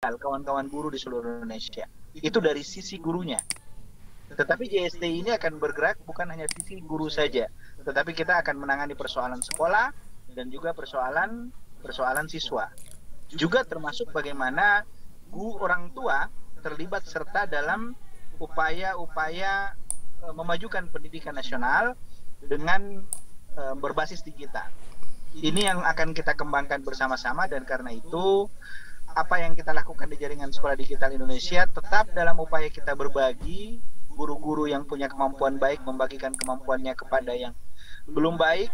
kawan-kawan guru di seluruh Indonesia. Itu dari sisi gurunya. Tetapi JST ini akan bergerak bukan hanya sisi guru saja, tetapi kita akan menangani persoalan sekolah dan juga persoalan siswa. Juga termasuk bagaimana orang tua terlibat serta dalam upaya-upaya memajukan pendidikan nasional dengan berbasis digital. Ini yang akan kita kembangkan bersama-sama, dan karena itu apa yang kita lakukan di Jaringan Sekolah Digital Indonesia tetap dalam upaya kita berbagi, guru-guru yang punya kemampuan baik membagikan kemampuannya kepada yang belum baik,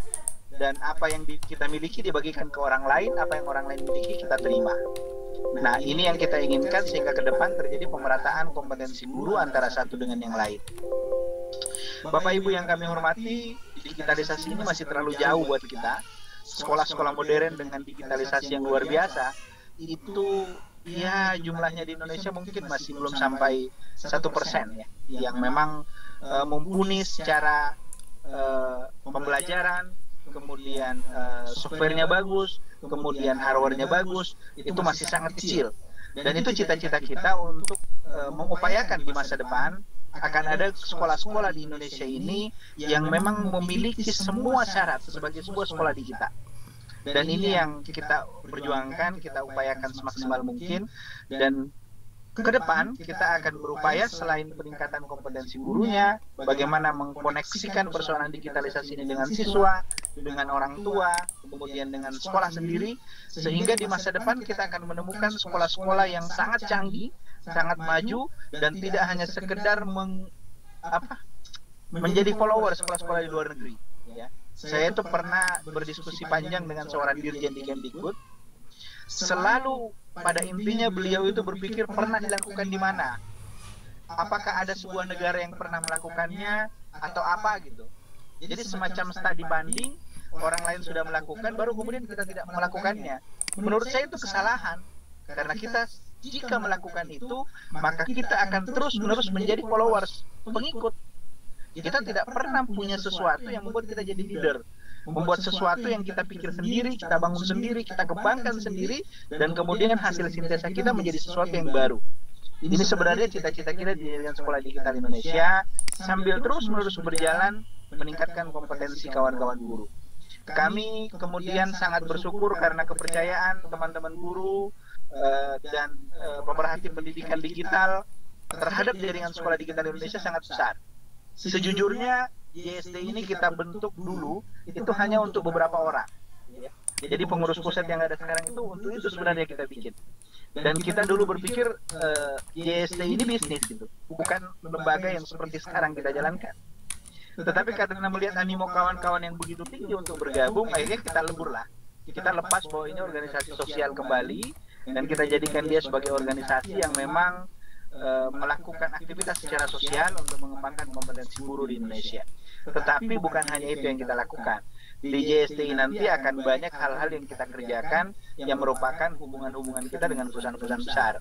dan apa yang kita miliki dibagikan ke orang lain, apa yang orang lain miliki kita terima. Nah, ini yang kita inginkan sehingga ke depan terjadi pemerataan kompetensi guru antara satu dengan yang lain. Bapak Ibu yang kami hormati, digitalisasi ini masih terlalu jauh buat kita. Sekolah-sekolah modern dengan digitalisasi yang luar biasa itu ya jumlahnya di Indonesia mungkin masih belum sampai 1% ya, yang memang mumpuni secara pembelajaran, kemudian softwarenya bagus, kemudian hardwarenya bagus, itu masih sangat kecil. Dan itu cita-cita kita untuk mengupayakan di masa depan akan ada sekolah-sekolah di Indonesia ini yang memang memiliki semua syarat sebagai sebuah sekolah digital. Dan ini yang kita perjuangkan, kita upayakan semaksimal mungkin, dan ke depan kita akan berupaya selain peningkatan kompetensi gurunya, bagaimana mengkoneksikan persoalan digitalisasi ini dengan siswa, dengan orang tua, kemudian dengan sekolah sendiri, sehingga di masa depan kita akan menemukan sekolah-sekolah yang sangat canggih, sangat maju, dan tidak hanya sekedar menjadi follower sekolah-sekolah di luar negeri. Ya. Saya itu pernah berdiskusi panjang dengan seorang dirjen di Kemdikbud. Selalu pada intinya beliau itu berpikir pernah dilakukan di mana. Apakah ada sebuah negara yang pernah melakukannya atau apa gitu. Jadi semacam studi banding, orang lain sudah melakukan, baru kemudian kita tidak melakukannya. Menurut saya itu kesalahan. Karena kita jika melakukan itu, maka kita akan terus-menerus menjadi followers, pengikut. Kita tidak pernah punya sesuatu yang membuat kita jadi leader, membuat sesuatu yang kita pikir sendiri, kita bangun sendiri, kita kembangkan sendiri, dan kemudian hasil sintesa kita menjadi sesuatu yang baru. Ini sebenarnya cita-cita kita di Jaringan Sekolah Digital Indonesia, sambil terus-menerus berjalan meningkatkan kompetensi kawan-kawan guru. Kami kemudian sangat bersyukur karena kepercayaan teman-teman guru dan pemerhati pendidikan digital terhadap Jaringan Sekolah Digital Indonesia sangat besar. Sejujurnya JSD ini kita bentuk dulu itu hanya untuk beberapa orang. Jadi pengurus pusat yang ada sekarang itu untuk itu sebenarnya kita bikin. Dan kita dulu berpikir JSD ini bisnis gitu, bukan lembaga yang seperti sekarang kita jalankan. Tetapi karena melihat animo kawan-kawan yang begitu tinggi untuk bergabung, akhirnya kita lebur lah. Kita lepas bahwa ini organisasi sosial kembali, dan kita jadikan dia sebagai organisasi yang memang melakukan aktivitas secara sosial untuk mengembangkan kompetensi guru di Indonesia. Tetapi bukan hanya itu yang kita lakukan. Di JST nanti akan banyak hal-hal yang kita kerjakan yang merupakan hubungan-hubungan kita dengan perusahaan-perusahaan besar.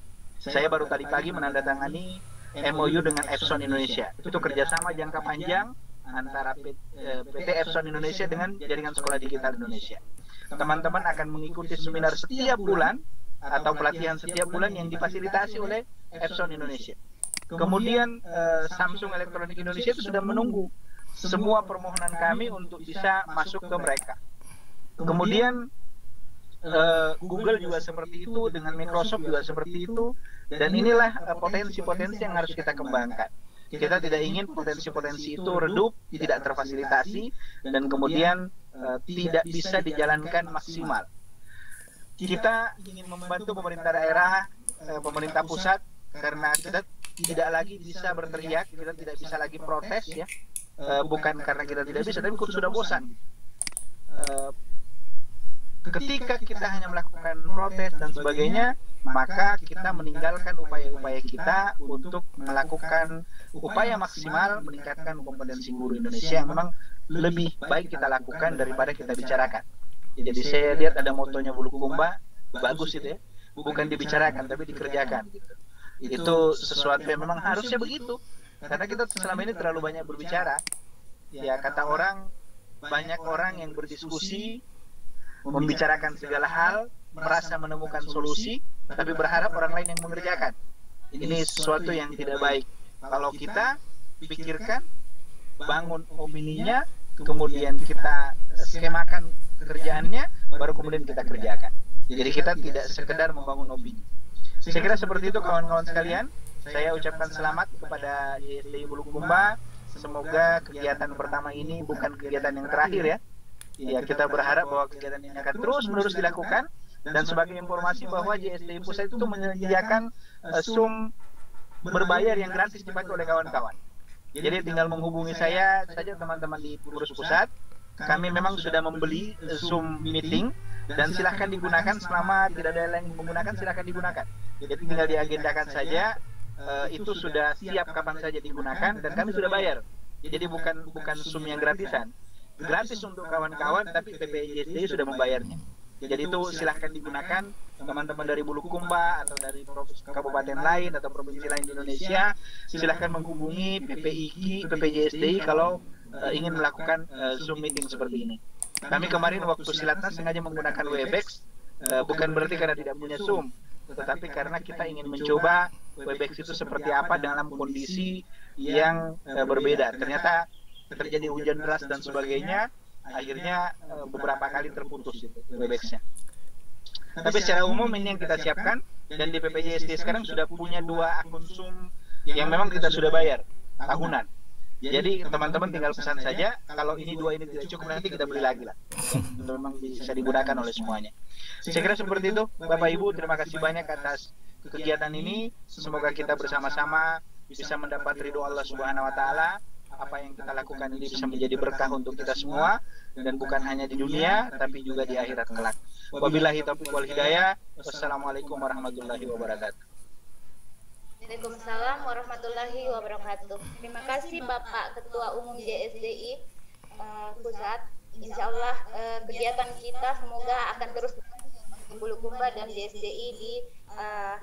Saya baru tadi pagi menandatangani MOU dengan Epson Indonesia. Itu kerjasama jangka panjang antara PT Epson Indonesia dengan Jaringan Sekolah Digital Indonesia. Teman-teman akan mengikuti seminar setiap bulan atau pelatihan setiap bulan yang difasilitasi oleh Epson Indonesia. Kemudian Samsung Elektronik Indonesia itu sudah menunggu semua permohonan kami untuk bisa masuk ke mereka. Kemudian Google juga seperti itu, dengan Microsoft juga seperti itu, dan inilah potensi-potensi yang harus kita kembangkan. Kita tidak ingin potensi-potensi itu redup, tidak terfasilitasi, dan kemudian tidak bisa dijalankan maksimal. Kita ingin membantu pemerintah daerah, pemerintah pusat, karena kita tidak lagi bisa berteriak, kita tidak bisa lagi protes ya, bukan karena kita tidak bisa, tapi kita sudah bosan. Ketika kita hanya melakukan protes dan sebagainya, maka kita meninggalkan upaya-upaya kita untuk melakukan upaya maksimal meningkatkan kompetensi guru Indonesia yang memang lebih baik kita lakukan daripada kita bicarakan. Jadi saya lihat ada motonya Bulukumba, bagus itu ya, bukan dibicarakan tapi dikerjakan. Itu sesuatu yang memang harusnya begitu, karena kita selama ini terlalu banyak berbicara. Ya kata orang, banyak orang yang berdiskusi, membicarakan segala hal, merasa menemukan solusi, tapi berharap orang lain yang mengerjakan. Ini sesuatu yang tidak baik. Kalau kita pikirkan, bangun opininya, kemudian kita skemakan kerjaannya, baru kemudian kita kerjakan. Jadi kita tidak sekedar membangun opini. Saya kira seperti itu kawan-kawan sekalian. Saya ucapkan selamat kepada YSDI Bulukumba. Semoga kegiatan pertama ini bukan kegiatan yang terakhir ya. Ya, kita berharap bahwa kegiatan ini akan terus-menerus dilakukan. Dan sebagai informasi bahwa JSDI Pusat itu menyediakan Zoom berbayar yang gratis dipakai oleh kawan-kawan. Jadi tinggal menghubungi saya saja teman-teman di pengurus pusat. Kami memang sudah membeli Zoom meeting dan silahkan digunakan selama tidak ada yang menggunakan, silahkan digunakan. Jadi tinggal diagendakan saja, itu sudah siap kapan saja digunakan dan kami sudah bayar. Jadi bukan Zoom yang gratisan. Gratis untuk kawan-kawan, tapi PPJSDI sudah membayarnya. Jadi itu silahkan digunakan teman-teman dari Bulukumba atau dari kabupaten lain atau provinsi lain di Indonesia. Silahkan menghubungi PPIK, PPJSDI kalau ingin melakukan Zoom meeting seperti ini. Kami kemarin waktu Silatnas sengaja menggunakan Webex, bukan berarti karena tidak punya Zoom, tetapi karena kita ingin mencoba Webex itu seperti apa dalam kondisi yang berbeda. Ternyata terjadi hujan deras dan sebagainya, akhirnya beberapa kali terputus itu Webex-nya. Tapi secara umum ini yang kita siapkan, dan di PPJSD sekarang sudah punya 2 akun Zoom yang memang kita sudah bayar tahunan. Jadi teman-teman tinggal pesan saja, kalau ini 2 ini tidak cukup nanti kita beli lagi lah. Memang bisa digunakan oleh semuanya. Saya kira seperti itu. Bapak Ibu, terima kasih banyak atas kegiatan ini. Semoga kita bersama-sama bisa mendapat ridho Allah Subhanahu wa taala. Apa yang kita lakukan ini bisa menjadi berkah untuk kita semua, dan bukan hanya di dunia tapi juga di akhirat kelak. Wabillahi taufiq wal hidayah. Wassalamualaikum warahmatullahi wabarakatuh. Waalaikumsalam warahmatullahi wabarakatuh. Terima kasih Bapak Ketua Umum JSDI Pusat. Insya Allah kegiatan kita semoga akan terus di Bulukumba dan JSDI di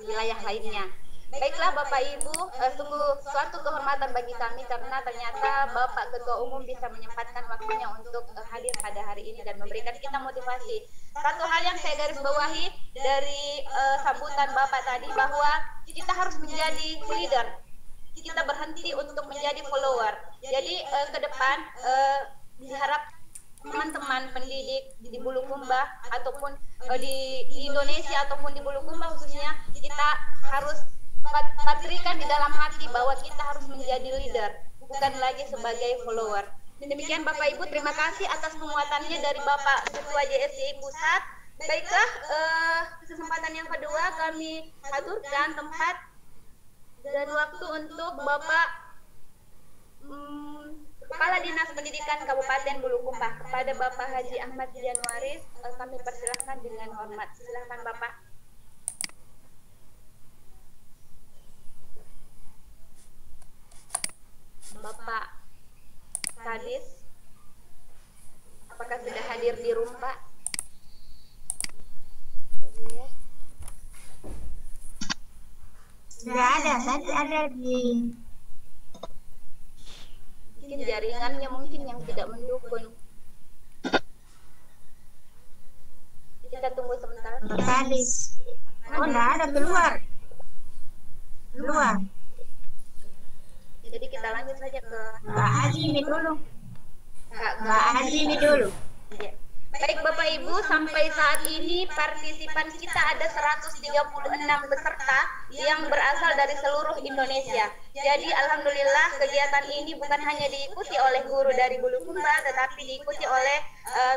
wilayah lainnya. Baiklah Bapak Ibu, sungguh suatu kehormatan bagi kami karena ternyata Bapak Ketua Umum bisa menyempatkan waktunya untuk hadir pada hari ini dan memberikan kita motivasi. Satu hal yang saya garis bawahi dari sambutan Bapak tadi, bahwa kita harus menjadi leader. Kita berhenti untuk menjadi follower. Jadi ke depan diharap teman-teman pendidik di Bulukumba ataupun di Indonesia ataupun di Bulukumba khususnya, kita harus patrikan di dalam hati bahwa kita harus menjadi leader, bukan lagi sebagai follower. Demikian Bapak Ibu, terima kasih atas penguatannya dari Bapak Ketua JSDI Pusat. Baiklah, kesempatan yang kedua kami aturkan tempat dan waktu untuk Bapak Kepala Dinas Pendidikan Kabupaten Bulukumba. Kepada Bapak Haji Ahmad Januaris, kami persilahkan dengan hormat. Silakan Bapak. Bapak Kadis, apakah sudah hadir di room Pak? Sudah ada, tadi ada di mungkin jaringannya mungkin yang tidak mendukung. Kita tunggu sebentar. Kadis. Oh, enggak ada, keluar. Keluar. Jadi kita lanjut saja ke Mbak Haji ini dulu. Kak Mbak Haji ini dulu. Ya. Baik Bapak Ibu, sampai saat ini partisipan kita ada 136 peserta yang berasal dari seluruh Indonesia. Jadi alhamdulillah kegiatan ini bukan hanya diikuti oleh guru dari Bulukumba, tetapi diikuti oleh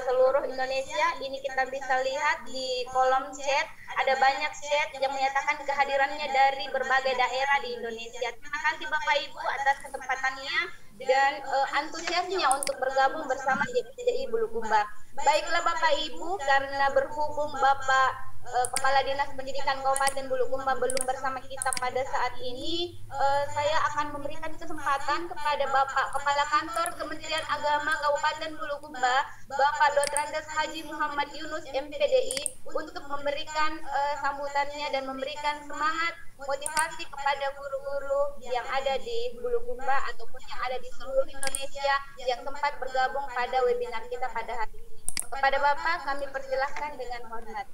seluruh Indonesia. Ini kita bisa lihat di kolom chat, ada banyak chat yang menyatakan kehadirannya dari berbagai daerah di Indonesia. Terima kasih Bapak Ibu atas kesempatannya dan antusiasnya untuk bergabung bersama JSDI Bulukumba. Baiklah Bapak Ibu, karena berhubung Bapak Kepala Dinas Pendidikan Kabupaten Bulukumba belum bersama kita pada saat ini, saya akan memberikan kesempatan kepada Bapak Kepala Kantor Kementerian Agama Kabupaten Bulukumba, Bapak Dotrandes Haji Muhammad Yunus MPDI, untuk memberikan sambutannya dan memberikan semangat motivasi kepada guru-guru yang ada di Bulukumba ataupun yang ada di seluruh Indonesia yang sempat bergabung pada webinar kita pada hari ini. Kepada Bapak kami persilahkan dengan hormat.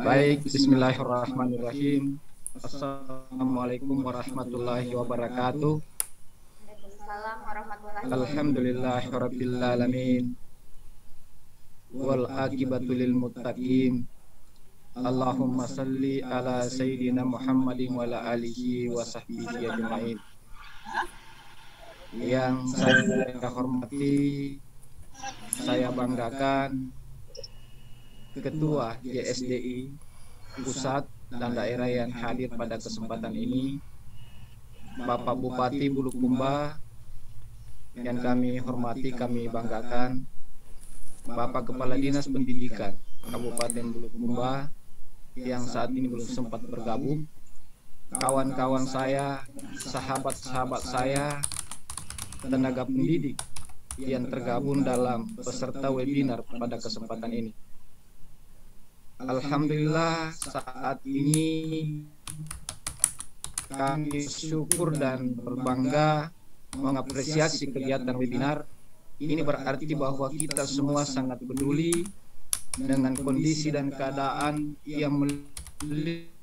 Baik, bismillahirrahmanirrahim. Assalamualaikum warahmatullahi wabarakatuh. Waalaikumsalam warahmatullahi wabarakatuh. Alhamdulillahirabbil alamin. Wal aqibatu lil muttaqin. Allahumma salli ala sayyidina Muhammadin wa ala alihi wa sahbihi ajmain. Yang saya hormati, saya banggakan Ketua JSDI Pusat dan daerah yang hadir pada kesempatan ini, Bapak Bupati Bulukumba, yang kami hormati, kami banggakan, Bapak Kepala Dinas Pendidikan Kabupaten Bulukumba yang saat ini belum sempat bergabung, kawan-kawan saya, sahabat-sahabat saya, tenaga pendidik yang tergabung dalam peserta webinar pada kesempatan ini. Alhamdulillah, saat ini kami bersyukur dan berbangga mengapresiasi kegiatan webinar. Ini berarti bahwa kita semua sangat peduli dengan kondisi dan keadaan yang melilit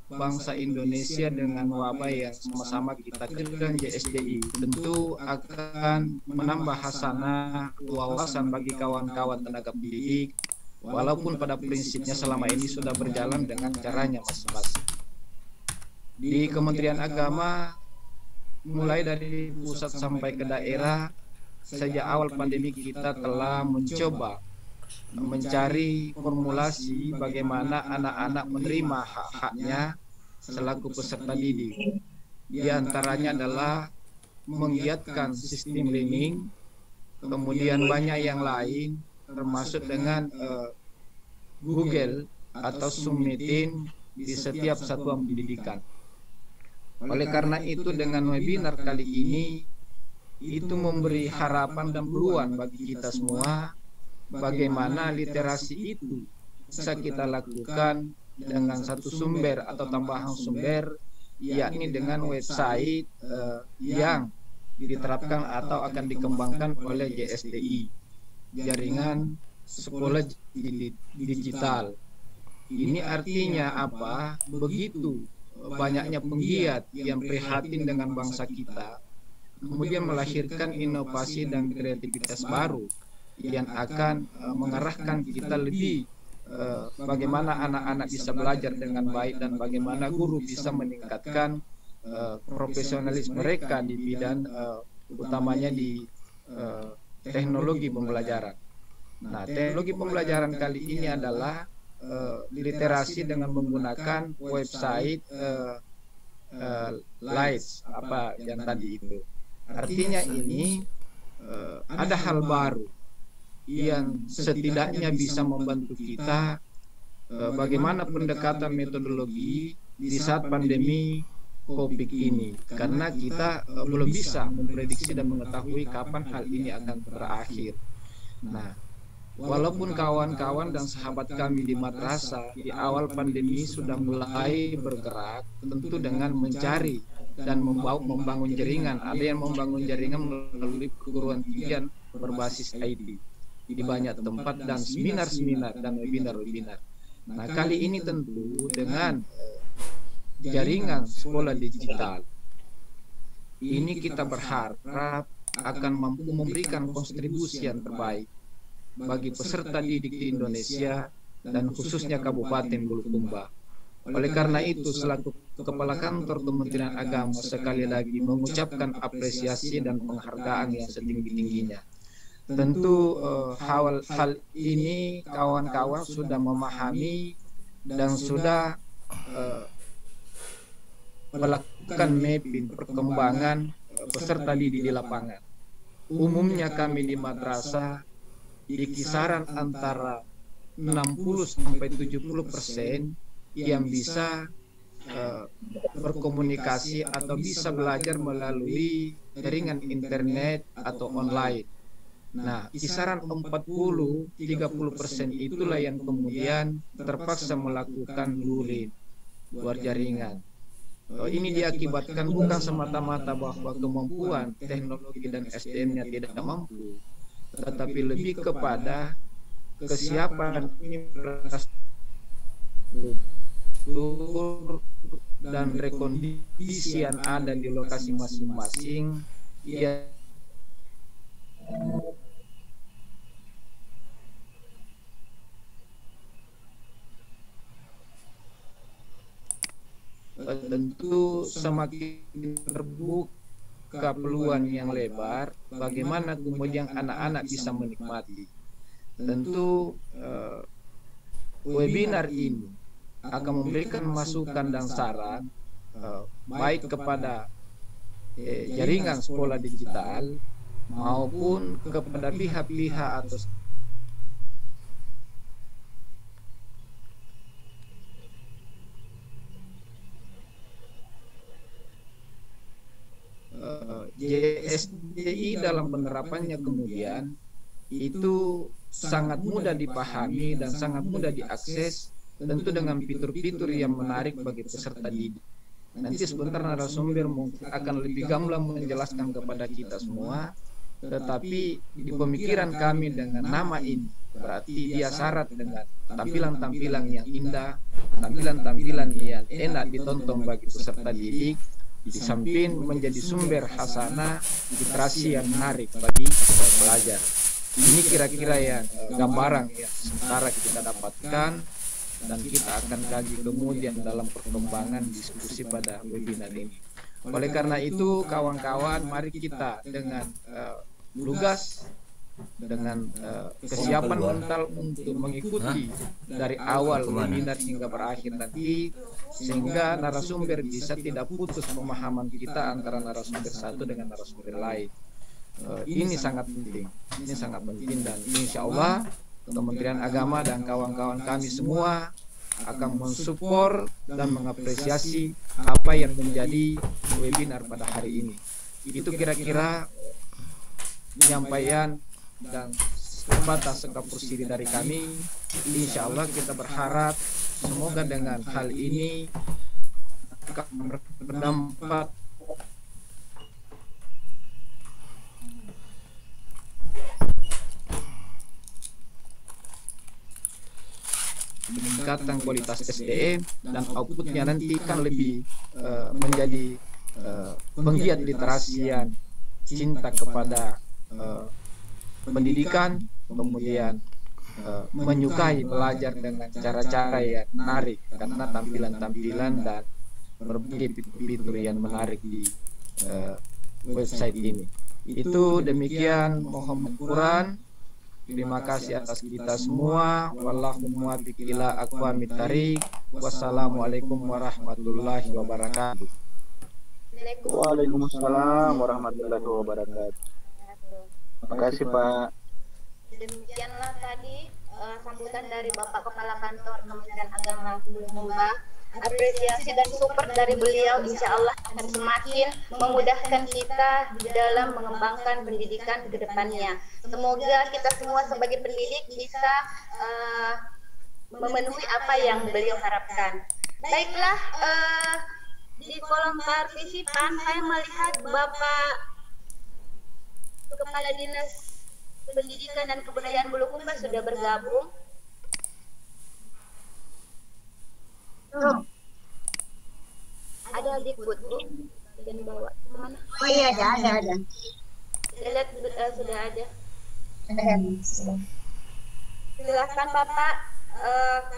bangsa Indonesia dengan wabah yang sama-sama kita kedekan. JSDI tentu akan menambah hasanah wawasan bagi kawan-kawan tenaga pendidik, walaupun pada prinsipnya selama ini sudah berjalan dengan caranya masing-masing. Di Kementerian Agama, mulai dari pusat sampai ke daerah, sejak awal pandemi kita telah mencoba mencari formulasi bagaimana anak-anak menerima hak-haknya selaku peserta didik. Di antaranya adalah menggiatkan sistem learning, kemudian banyak yang lain termasuk dengan Google atau Zoom meeting di setiap satuan pendidikan. Oleh karena itu, dengan webinar kali ini itu memberi harapan dan peluang bagi kita semua bagaimana literasi itu bisa kita lakukan dengan satu sumber atau tambahan sumber, yakni dengan website yang diterapkan atau akan dikembangkan oleh JSDI, Jaringan Sekolah Digital. Ini artinya apa? Begitu banyaknya penggiat yang prihatin dengan bangsa kita, kemudian melahirkan inovasi dan kreativitas baru yang akan mengarahkan kita lebih bagaimana anak-anak bisa belajar dengan baik dan bagaimana guru bisa meningkatkan profesionalisme mereka di bidang utamanya di teknologi pembelajaran. Nah, teknologi pembelajaran kali ini adalah literasi dengan menggunakan website Lights apa yang tadi itu. Artinya ini ada hal baru yang setidaknya bisa membantu kita bagaimana pendekatan metodologi di saat pandemi COVID ini, karena kita belum bisa memprediksi dan mengetahui kapan hal ini akan berakhir. Nah, walaupun kawan-kawan dan sahabat kami di madrasah di awal pandemi sudah mulai bergerak, tentu dengan mencari dan membangun jaringan. Ada yang membangun jaringan melalui perguruan tinggi berbasis IT di banyak tempat dan seminar-seminar dan webinar-webinar. Nah, kali ini tentu dengan jaringan sekolah digital ini kita berharap akan mampu memberikan kontribusi yang terbaik bagi peserta didik di Indonesia dan khususnya Kabupaten Bulukumba. Oleh karena itu, selaku Kepala Kantor Kementerian Agama sekali lagi mengucapkan apresiasi dan penghargaan yang setinggi-tingginya. Tentu hal ini kawan-kawan sudah memahami dan sudah melakukan mapping perkembangan peserta didik di lapangan. Umumnya kami di madrasah di kisaran antara 60-70% yang bisa berkomunikasi atau bisa belajar melalui jaringan internet atau online. Nah, kisaran 40-30% itulah yang kemudian terpaksa melakukan luring luar jaringan. Ini diakibatkan bukan semata-mata bahwa kemampuan teknologi dan SDM-nya tidak mampu, tetapi lebih kepada kesiapan infrastruktur dan rekondisi yang ada di lokasi masing-masing ya tentu semakin terbuka peluang yang lebar bagaimana kemudian anak-anak bisa menikmati. Tentu webinar ini akan memberikan masukan dan saran baik kepada jaringan sekolah digital maupun kepada pihak-pihak atau JSDI dalam penerapannya kemudian itu sangat mudah dipahami dan sangat mudah diakses, tentu dengan fitur-fitur yang menarik bagi peserta didik. Nanti sebentar narasumber mungkin akan lebih gamblang menjelaskan kepada kita semua, tetapi di pemikiran kami dengan nama ini berarti dia syarat dengan tampilan-tampilan yang indah, tampilan-tampilan yang enak ditonton bagi peserta didik, di samping menjadi sumber hasanah literasi yang menarik bagi pelajar. Ini kira-kira yang gambaran yang sementara kita dapatkan dan kita akan kaji kemudian dalam perkembangan diskusi pada webinar ini. Oleh karena itu kawan-kawan, mari kita dengan lugas, dengan kesiapan mental untuk mengikuti dari awal webinar hingga berakhir nanti, sehingga narasumber bisa tidak putus pemahaman kita antara narasumber satu dengan narasumber lain. Ini sangat penting, dan insya Allah Kementerian Agama dan kawan-kawan kami semua akan mensupport dan mengapresiasi apa yang menjadi webinar pada hari ini. Itu kira-kira penyampaian dan sebatas sekapursi dari kami. Insya Allah kita berharap semoga dengan hal ini akan berdampak peningkatan kualitas SDM dan outputnya nanti kan lebih menjadi penggiat literasi yang cinta kepada pendidikan, kemudian menyukai belajar dengan cara-cara yang menarik karena tampilan-tampilan dan berbagai fitur yang menarik di website ini. Itu demikian, mohon Quran. Terima kasih atas kita semua. Wallahu muwaffiq ila aqwamit thariq. Wassalamualaikum warahmatullahi wabarakatuh. Waalaikumsalam warahmatullahi wabarakatuh. Terima kasih Pak. Demikianlah tadi sambutan dari Bapak Kepala Kantor Kementerian Agama Bulukumba. Apresiasi dan support dari beliau insya Allah akan semakin memudahkan kita di dalam mengembangkan pendidikan ke depannya. Semoga kita semua sebagai pendidik bisa memenuhi apa yang beliau harapkan. Baiklah, di kolom partisipan saya melihat Bapak Kepala Dinas Pendidikan dan Kebudayaan Bulukumba sudah bergabung. Ada di Putri dan bawa kemana? Oh iya ada. Saya lihat sudah ada. Silakan Bapak,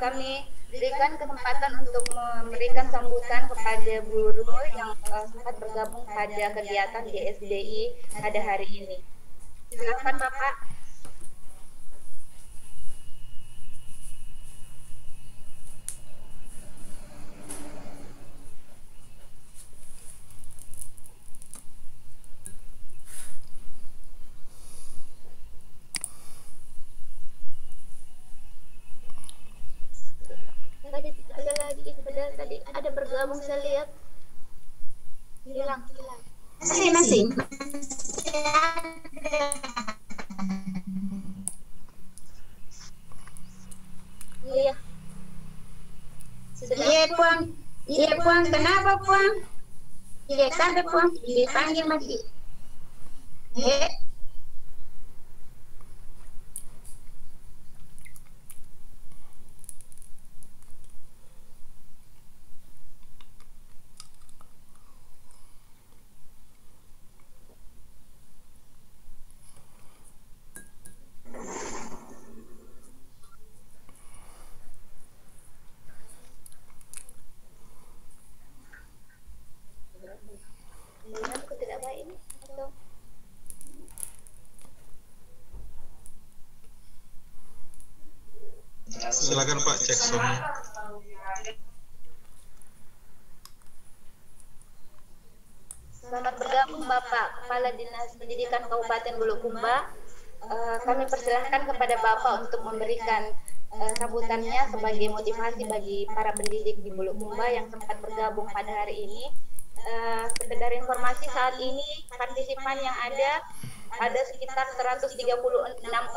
kami berikan kesempatan untuk memberikan sambutan kepada guru yang sempat bergabung pada kegiatan JSDI pada hari ini. Silakan Bapak. Ada lagi, tadi ada bergabung saya lihat. Hilang. Masih. Iya. Iya Puang, kenapa Puang? Iya sampai Puang, dipanggil masih. silakan Pak cek soundnya. Selamat bergabung Bapak Kepala Dinas Pendidikan Kabupaten Bulukumba. Kami persilahkan kepada Bapak untuk memberikan sambutannya sebagai motivasi bagi para pendidik di Bulukumba yang sempat bergabung pada hari ini. Sekedar informasi, saat ini partisipan yang ada sekitar 136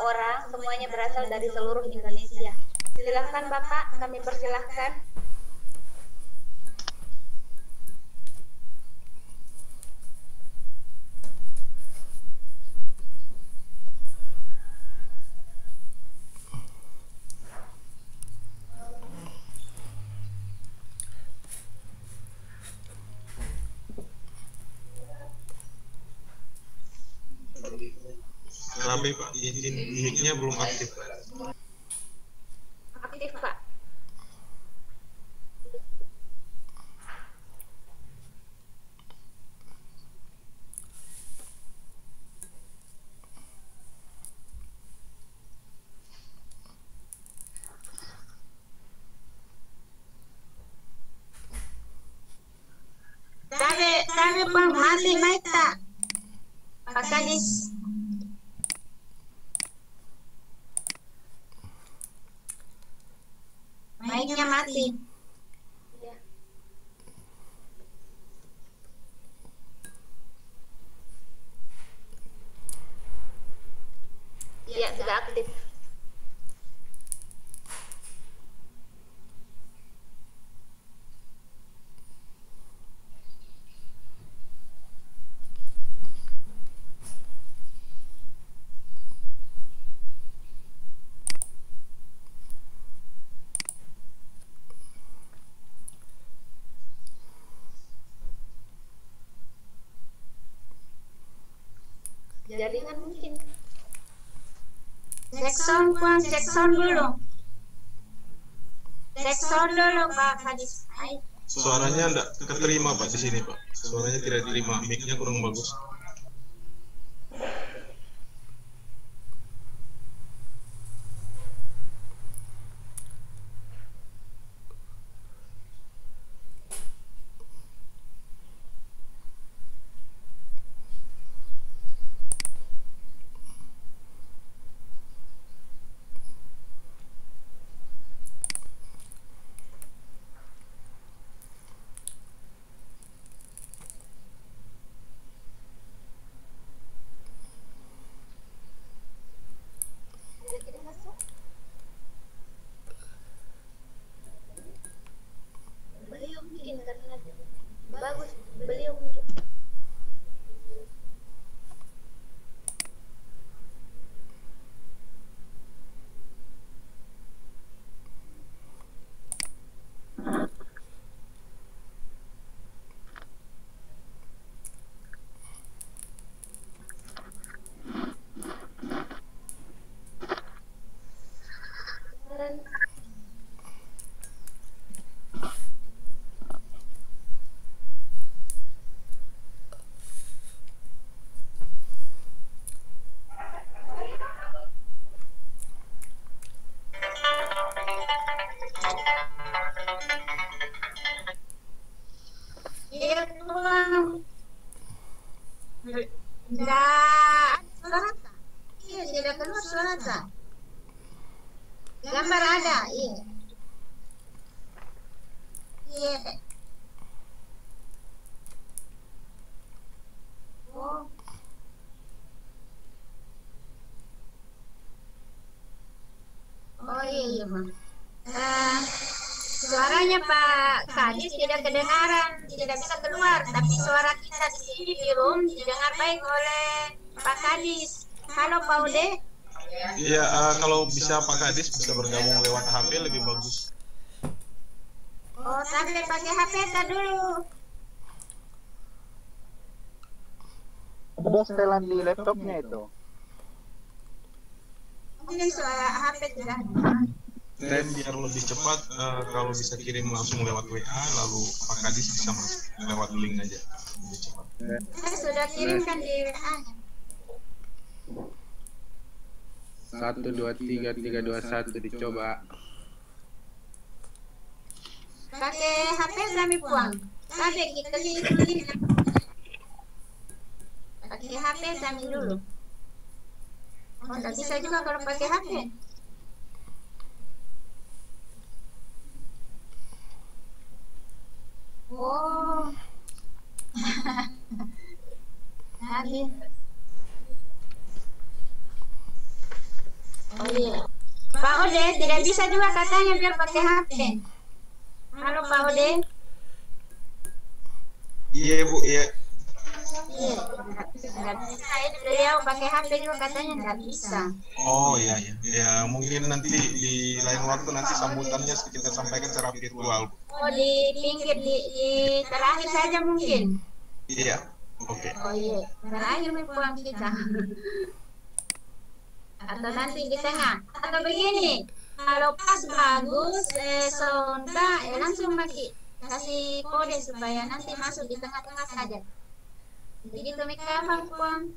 orang, semuanya berasal dari seluruh Indonesia. Silahkan Bapak, kami persilahkan. Kenapa Pak? Izin mic-nya belum aktif. Aktif Pak. Sabe Puang, mati Maita. Pak Kadis. Mic-nya mati. Iya, sudah aktif. Jaringan mungkin. Cek sound Puang, cek sound dulu. Cek sound dulu Pak Kadis. Suaranya enggak keterima Pak di sini Pak. Suaranya tidak diterima, mic-nya kurang bagus. Beliau mungkin karena bagus, beliau mungkin. Iya Puang. Enggak suara tak? Iya, tidak keluar suara tak? Gambar ada, iya. Iya. Oh. Oh iya Bang. Suaranya Pak Kadis tidak kedengaran, tidak bisa keluar, tapi suara kita di sini di room didengar baik oleh Pak Kadis. Halo Pak Ude. Iya, kalau bisa Pak Kadis bisa bergabung lewat HP lebih bagus. Oh, tapi pakai HP tak dulu. Ada setelan di laptopnya itu. Mungkin suara HP tidak. Dan biar lebih cepat, kalau bisa kirim langsung lewat WA, lalu Pak Kadis bisa masuk lewat link aja. Lebih cepat. Saya sudah kirimkan di WA. 1 2 3 3 2 1 dicoba. pakai HP kami puang. Tapi kita itu pakai HP kami dulu. Oh, tidak bisa juga kalau pakai HP. Oh. Habis. Oh iya. Pak Ode tidak bisa juga katanya biar pakai HP. Halo Pak Ode. Iya Bu, iya. Iya, nggak bisa. Beliau pakai HP juga katanya nggak bisa. Oh iya iya. Ya mungkin nanti di lain waktu nanti sambutannya kita sampaikan secara virtual. Oh di pinggir di terakhir saja mungkin. Iya. Oke. Oh iya, terakhir pulang kita. Atau nanti di tengah. Atau begini, kalau pas bagus sonda langsung kasih kode supaya nanti masuk di tengah-tengah saja. Begitu mereka pulang.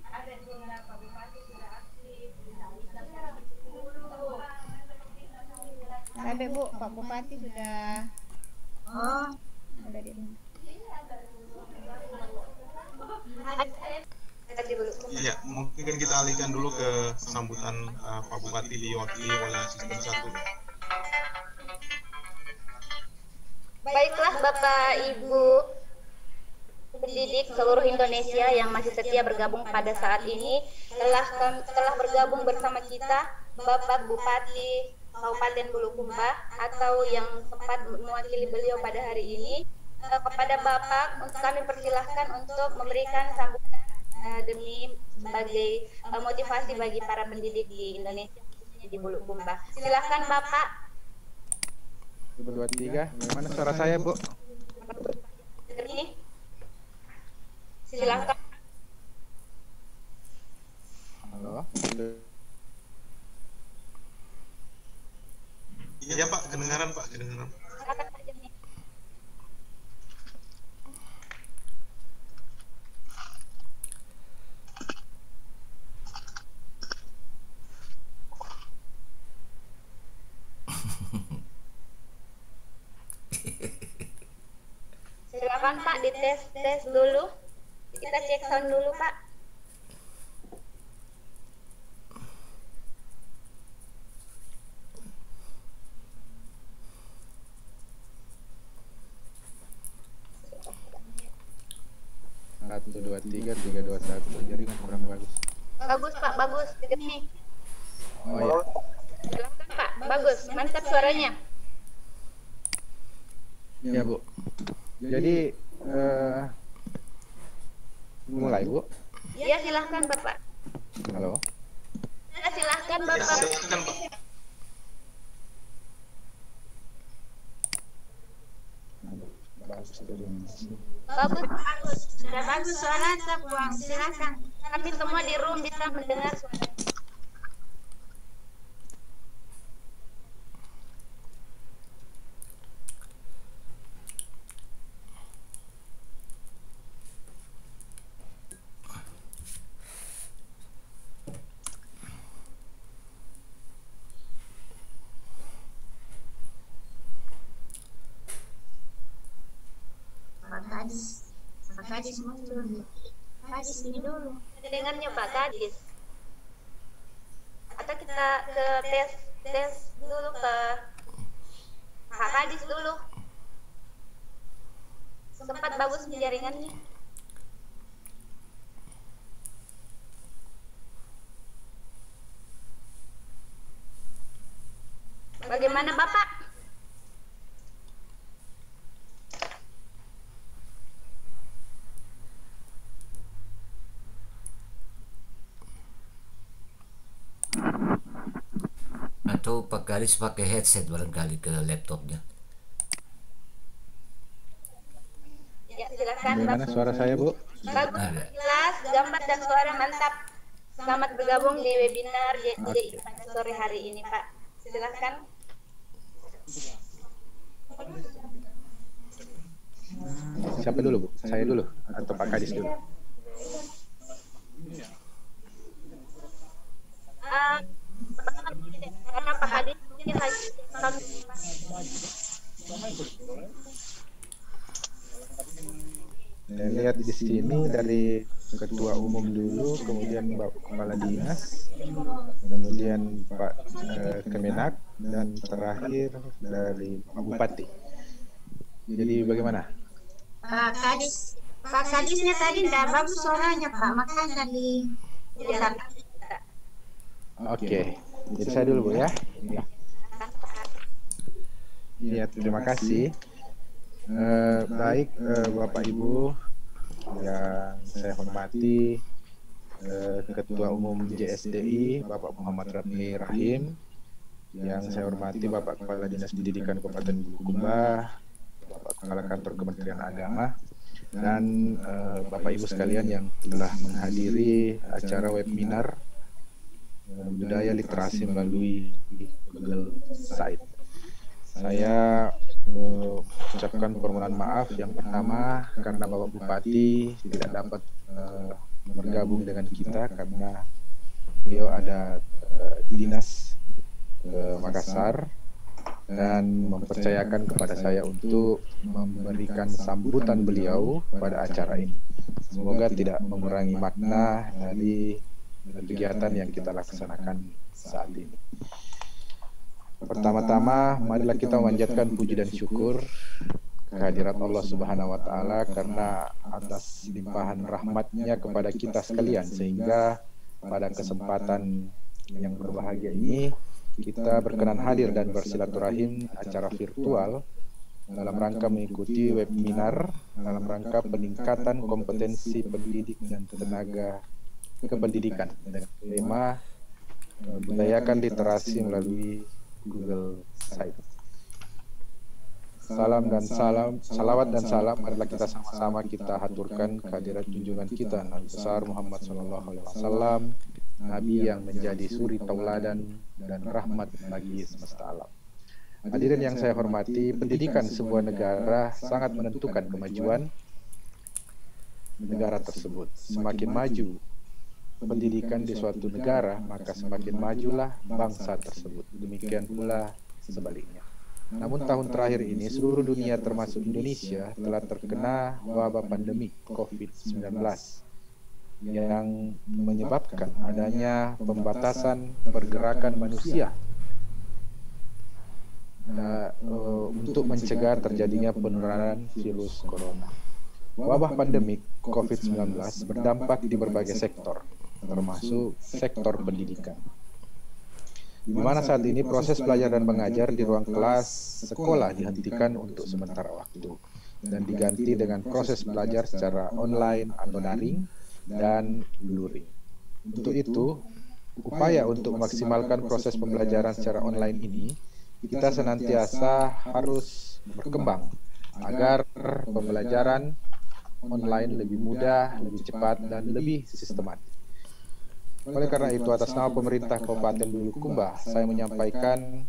Ada Bu, Pak Bupati sudah ada di rumah. Iya, mungkin kita alihkan dulu ke sambutan Pak Bupati diwakili oleh asisten 1. Baiklah Bapak Ibu pendidik seluruh Indonesia yang masih setia bergabung pada saat ini, telah bergabung bersama kita Bapak Bupati Kabupaten Bulukumba atau yang sempat mewakili beliau pada hari ini. Kepada Bapak kami persilahkan untuk memberikan sambutan demi sebagai motivasi bagi para pendidik di Indonesia di Bulukumba. Silakan Bapak. 1, 2, 3. Mana suara saya, Bu? Ini. Silakan. Halo. Iya Pak, kedengaran Pak, kedengaran. Silakan saja nih. Silakan Pak, dites dulu. Kita cek sound dulu Pak. Satu, 2, 3, 3, 2, 1. Jaringan kurang bagus. Bagus Pak, bagus. Ini. Oh iya. Silakan Pak, bagus. Mantap suaranya. Ya Bu. Jadi mulai Bu. Iya silahkan Bapak. Halo. Ya, silahkan Ya, Bapak. silakan Pak. Bagus. Sudah bagus suara puang. Silakan. Kami semua di room bisa mendengar suara. Pak Kadis muncul. Kadis ini dulu. Dengarnya Pak Kadis. Atau kita ke tes dulu ke Pak Kadis dulu. Sempat bagus jaringannya. Bagaimana Bapak? Atau Pak Kadis pakai headset barangkali ke laptopnya. Ya, silakan Bagaimana suara saya Bu? Bagus, jelas, gambar dan suara mantap. Selamat bergabung di webinar JSDI pada sore hari ini, Pak. Silakan. Siapa dulu Bu? Saya dulu atau Pak Kadis dulu? Karena Pak Kadis mungkin lagi Saya lihat di sini dari Ketua Umum dulu, kemudian Bapak Kepala Dinas, kemudian Pak Kemenak, dan terakhir dari Pak Bupati. Jadi bagaimana? Pak Kadisnya tadi tidak bagus suaranya Pak, makanya di Oke, jadi saya dulu Bu ya. Ya, terima kasih. Baik Bapak Ibu yang saya hormati, Ketua Umum JSDI Bapak Muhammad Ratni Rahim, yang saya hormati Bapak Kepala Dinas Pendidikan Kabupaten Bulukumba, Bapak Kepala Kantor Kementerian Agama, dan Bapak Ibu sekalian yang telah menghadiri acara webinar budaya literasi melalui Google Site. Saya mengucapkan permohonan maaf yang pertama karena Bapak Bupati tidak dapat bergabung dengan kita karena beliau ada dinas Makassar dan mempercayakan kepada saya untuk memberikan sambutan beliau pada acara ini. Semoga tidak mengurangi makna dari kegiatan yang kita laksanakan saat ini. Pertama-tama, marilah kita memanjatkan puji dan syukur kehadirat Allah Subhanahu wa Ta'ala karena atas limpahan rahmat-Nya kepada kita sekalian, sehingga pada kesempatan yang berbahagia ini kita berkenan hadir dan bersilaturahim acara virtual dalam rangka mengikuti webinar dalam rangka peningkatan kompetensi pendidik dan tenaga kependidikan dengan tema budayakan literasi melalui Google Site. Salawat dan salam adalah kita sama-sama kita haturkan kehadirat junjungan kita Nabi besar Muhammad SAW, Nabi yang menjadi suri tauladan dan rahmat bagi semesta alam. Hadirin yang saya hormati, pendidikan sebuah negara sangat menentukan kemajuan negara tersebut. Semakin maju pendidikan di suatu negara, maka semakin majulah bangsa tersebut. Demikian pula sebaliknya. Namun tahun terakhir ini seluruh dunia termasuk Indonesia telah terkena wabah pandemi COVID-19 yang menyebabkan adanya pembatasan pergerakan manusia untuk mencegah terjadinya penularan virus corona. Wabah pandemik COVID-19 berdampak di berbagai sektor, termasuk sektor pendidikan, di mana saat ini proses belajar dan mengajar di ruang kelas sekolah dihentikan untuk sementara waktu dan diganti dengan proses belajar secara online atau daring dan luring. Untuk itu, upaya untuk memaksimalkan proses pembelajaran secara online ini, kita senantiasa harus berkembang agar pembelajaran online lebih mudah, lebih cepat, dan lebih sistematis. Oleh karena itu, atas nama pemerintah Kabupaten Bulukumba, saya menyampaikan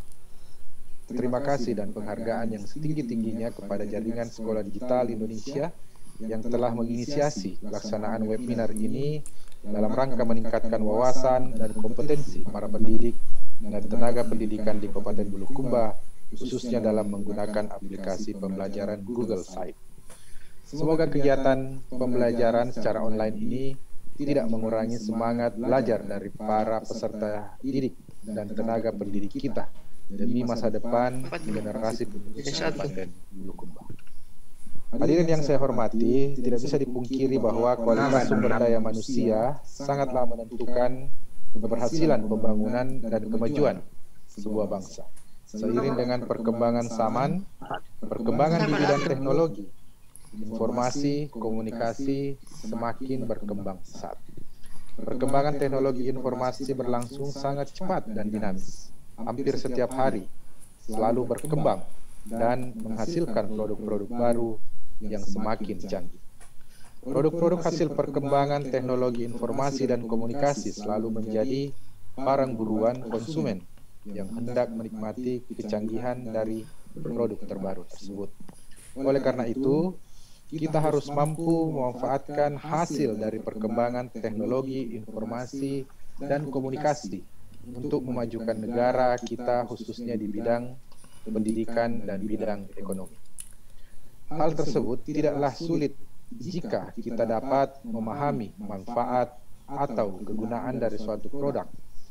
terima kasih dan penghargaan yang setinggi-tingginya kepada Jaringan Sekolah Digital Indonesia yang telah menginisiasi pelaksanaan webinar ini dalam rangka meningkatkan wawasan dan kompetensi para pendidik dan tenaga pendidikan di Kabupaten Bulukumba, khususnya dalam menggunakan aplikasi pembelajaran Google Site. Semoga kegiatan pembelajaran secara online ini tidak mengurangi semangat belajar dari para peserta didik dan tenaga pendidik kita demi masa depan generasi penerus Kabupaten Bulukumba. Hadirin yang saya hormati, tidak bisa dipungkiri bahwa kualitas sumber daya manusia sangatlah menentukan keberhasilan pembangunan dan kemajuan sebuah bangsa. Seiring dengan perkembangan zaman, perkembangan di bidang teknologi, informasi, komunikasi semakin berkembang pesat. Perkembangan teknologi informasi berlangsung sangat cepat dan dinamis. Hampir setiap hari selalu berkembang dan menghasilkan produk-produk baru yang semakin canggih. Produk-produk hasil perkembangan teknologi informasi dan komunikasi selalu menjadi barang buruan konsumen yang hendak menikmati kecanggihan dari produk terbaru tersebut. Oleh karena itu, kita harus mampu memanfaatkan hasil dari perkembangan teknologi, informasi, dan komunikasi untuk memajukan negara kita khususnya di bidang pendidikan, dan bidang ekonomi. Hal tersebut tidaklah sulit jika kita dapat memahami manfaat atau kegunaan dari suatu produk,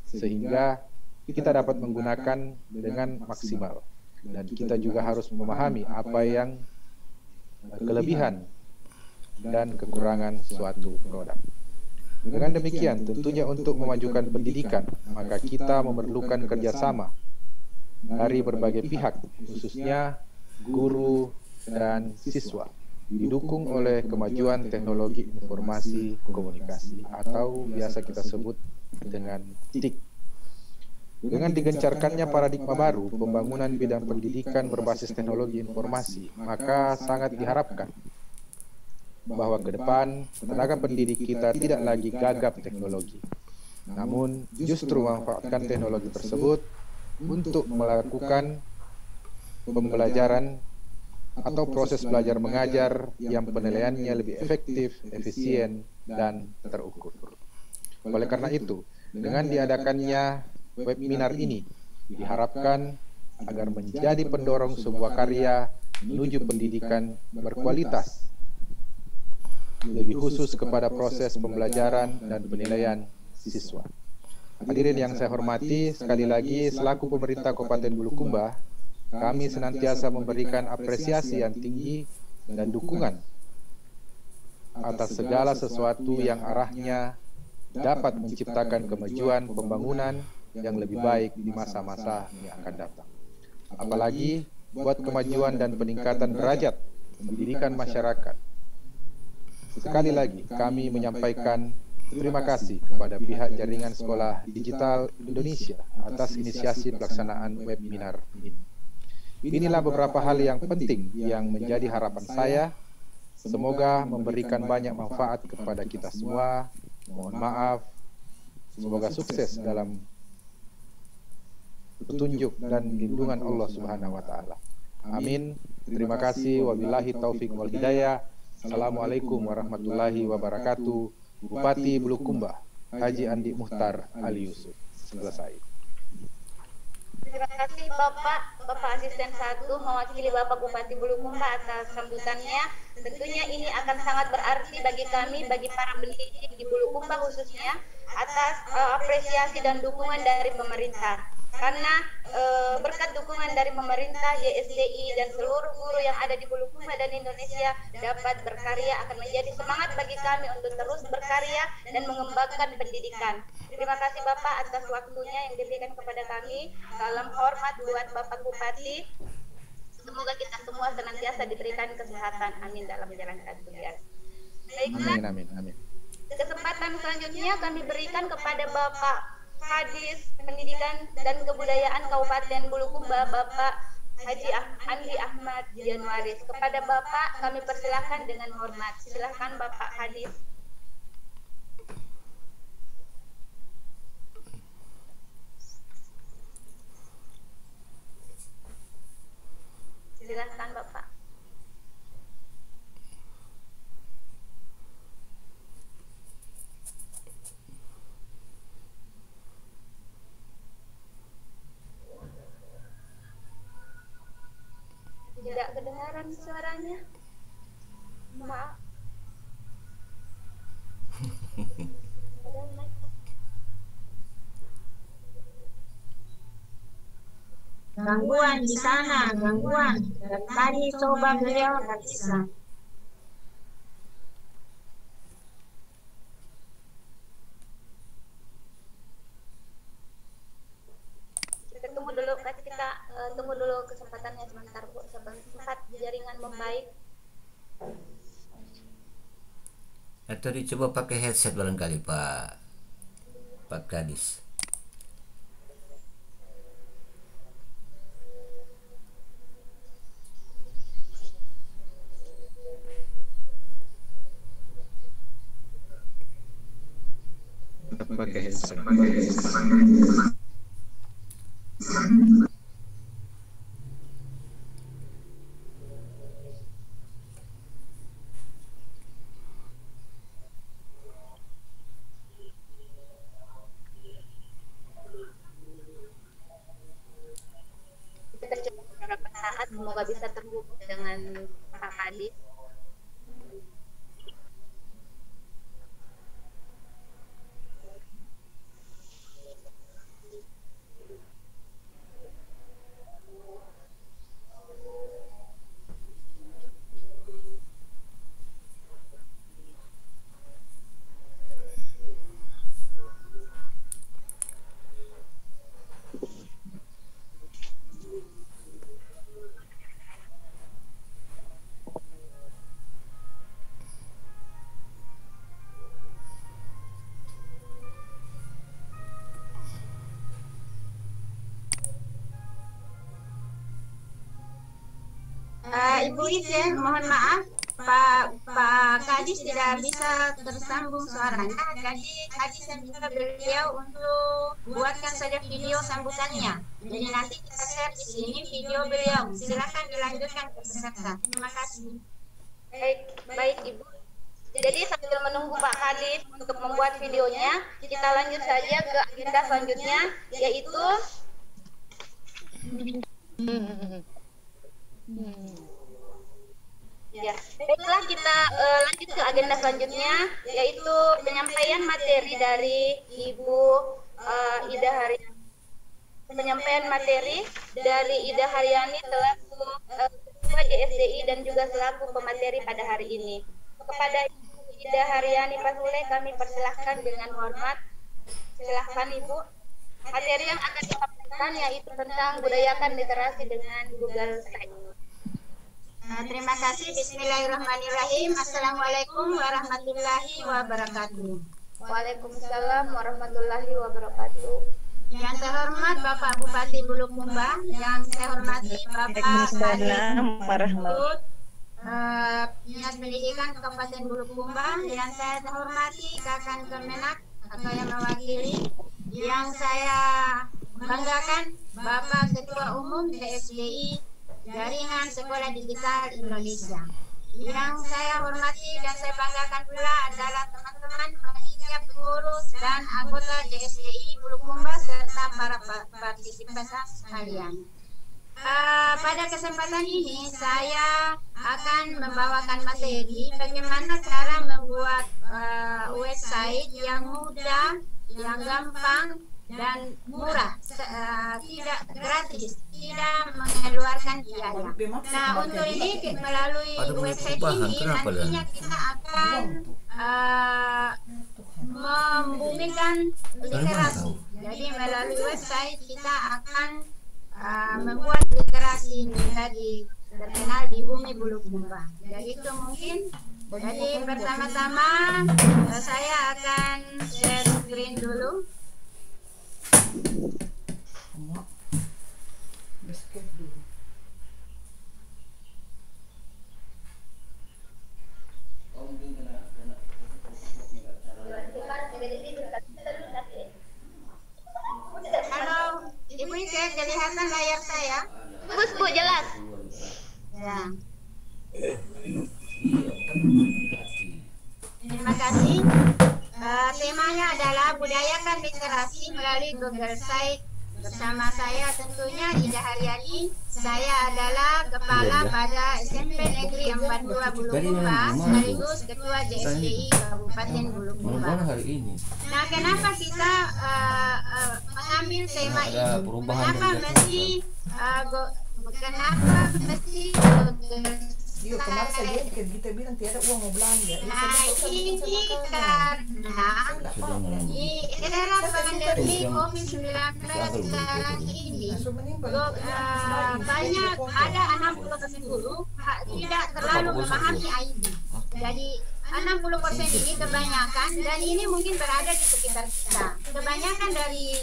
sehingga kita dapat menggunakan dengan maksimal. Dan kita juga harus memahami apa yang kelebihan dan kekurangan suatu produk. Dengan demikian, tentunya untuk memajukan pendidikan, maka kita memerlukan kerjasama dari berbagai pihak, khususnya guru dan siswa, didukung oleh kemajuan teknologi informasi komunikasi atau biasa kita sebut dengan TIK. Dengan digencarkannya paradigma baru pembangunan bidang pendidikan berbasis teknologi informasi, maka sangat diharapkan bahwa ke depan tenaga pendidik kita tidak lagi gagap teknologi, namun justru memanfaatkan teknologi tersebut untuk melakukan pembelajaran atau proses belajar mengajar yang penilaiannya lebih efektif, efisien, dan terukur. Oleh karena itu, dengan diadakannya webinar ini diharapkan agar menjadi pendorong sebuah karya menuju pendidikan berkualitas, lebih khusus kepada proses pembelajaran dan penilaian siswa. Hadirin yang saya hormati, sekali lagi selaku pemerintah Kabupaten Bulukumba, kami senantiasa memberikan apresiasi yang tinggi dan dukungan atas segala sesuatu yang arahnya dapat menciptakan kemajuan pembangunan yang lebih baik di masa-masa yang akan datang. Apalagi buat kemajuan dan peningkatan derajat pendidikan masyarakat. Sekali lagi, kami menyampaikan terima kasih kepada pihak Jaringan Sekolah Digital Indonesia atas inisiasi pelaksanaan webinar ini. Inilah beberapa hal yang penting yang menjadi harapan saya. Semoga memberikan banyak manfaat kepada kita semua. Mohon maaf. Semoga sukses dalam petunjuk dan lindungan Allah Subhanahu wa taala. Amin. Terima kasih. Wabillahi taufik wal hidayah. Assalamualaikum warahmatullahi wabarakatuh. Bupati Bulukumba, Haji Andi Muhtar Ali Yusuf. Selesai. Terima kasih Bapak Asisten 1 mewakili Bapak Bupati Bulukumba atas sambutannya. Tentunya ini akan sangat berarti bagi kami, bagi para pendidik di Bulukumba khususnya, atas apresiasi dan dukungan dari pemerintah. Karena berkat dukungan dari pemerintah, JSDI, dan seluruh guru yang ada di Bulukumba dan Indonesia dapat berkarya, akan menjadi semangat bagi kami untuk terus berkarya dan mengembangkan pendidikan. Terima kasih Bapak atas waktunya yang diberikan kepada kami. Salam hormat buat Bapak Bupati. Semoga kita semua senantiasa diberikan kesehatan. Amin dalam menjalankan tugas. Baiklah. Amin, amin, amin. Kesempatan selanjutnya kami berikan kepada Bapak Kadis Pendidikan dan Kebudayaan Kabupaten Bulukumba, Bapak Haji Andi Ahmad Januaris. Kepada Bapak kami persilahkan dengan hormat. Silakan Bapak Kadis. Silakan Bapak. Tidak kedengaran suaranya. Maaf. Gangguan di sana, gangguan. Dan tadi coba beliau nggak bisa. Tunggu dulu, kita tunggu dulu kesempatannya sebentar Bu, sempat jaringan membaik. Atau dicoba pakai headset barangkali Pak Kadis. Pakai headset. Kita coba semoga bisa terhubung dengan Pak Kadis. Ibu Ijen, mohon maaf, Pak Kadis tidak bisa tersambung suaranya. Jadi tadi saya minta beliau untuk buatkan saja video sambutannya. Jadi nanti kita share di sini video beliau. Silakan dilanjutkan ke peserta. Terima kasih. Baik Ibu. Jadi sambil menunggu Pak Kadis untuk membuat videonya, kita lanjut saja ke agenda selanjutnya, yaitu ya, baiklah kita lanjut ke agenda selanjutnya, yaitu penyampaian materi dari Ibu Ida Haryani. Penyampaian materi dari Ida Haryani selaku Ketua JSDI dan juga selaku pemateri pada hari ini. Kepada Ibu Ida Haryani Pasule kami persilahkan dengan hormat. Silahkan Ibu. Materi yang akan disampaikan yaitu tentang budayakan literasi dengan Google Site. Terima kasih. Bismillahirrahmanirrahim. Assalamualaikum warahmatullahi wabarakatuh. Waalaikumsalam warahmatullahi wabarakatuh. Yang terhormat Bapak Bupati Bulukumba, yang saya hormati Bapak Dinas Pendidikan Kabupaten Bulukumba, yang saya hormati Kakan Kemenak atau yang mewakili, yang saya banggakan Bapak Ketua Umum JSDI Jaringan Sekolah Digital Indonesia. Yang saya hormati dan saya banggakan pula adalah teman-teman panitia pengurus dan anggota JSDI Bulukumba serta para partisipan sekalian. Pada kesempatan ini saya akan membawakan materi bagaimana cara membuat website yang mudah, yang gampang dan murah, tidak gratis, tidak mengeluarkan biaya. Nah, untuk ini melalui website ini nantinya kita akan membumikan literasi. Jadi melalui website kita akan membuat literasi menjadi terkenal di bumi Bulukumba. Jadi itu mungkin. Jadi pertama-tama saya akan share screen dulu. Halo, Ibu Ike, kelihatan layar saya? Bagus Bu, jelas. Ya. Terima kasih. Temanya adalah budayakan literasi melalui Google Site. Bersama saya tentunya Ida Haryani. Saya adalah kepala pada SMP Negeri 42 Bulukumba sekaligus Ketua JSDI Kabupaten Bulukumba. Nah, kenapa kita mengambil tema ini? Kenapa mesti Yuk, kemarin saya kita bilang tiada uang mau belanja. Nah, ini karena di era pandemi COVID-19 sekarang ini banyak ada 60% guru tidak terlalu memahami IT. Jadi 60% ini kebanyakan, dan ini mungkin berada di sekitar kita. Kebanyakan dari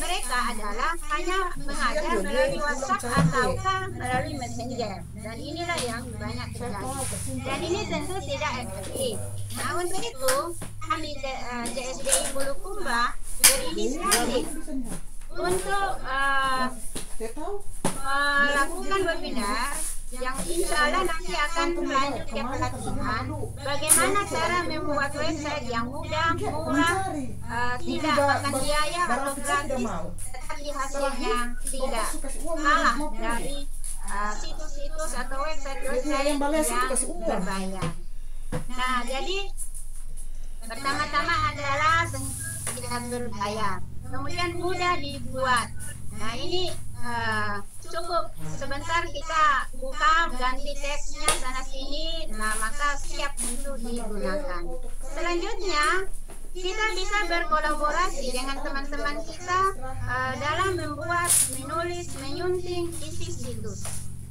mereka adalah hanya mengajar melalui WhatsApp ataukah melalui Messenger, dan inilah yang banyak terjadi. Dan ini tentu tidak efektif. Nah, untuk itu kami JSDI Bulukumba berinisiatif untuk melakukan webinar yang insya Allah nanti akan lanjut ke pelatihan bagaimana cara membuat website yang mudah, murah, tidak makan biaya atau gratis, tetapi hasilnya tidak kalah dari situs-situs atau website-website yang berbayar. Nah, jadi pertama-tama adalah tidak berbayar, kemudian mudah dibuat. Nah, ini cukup sebentar kita buka, ganti teksnya sana sini, nah maka siap untuk digunakan. Selanjutnya kita bisa berkolaborasi dengan teman-teman kita dalam membuat, menulis, menyunting isi situs.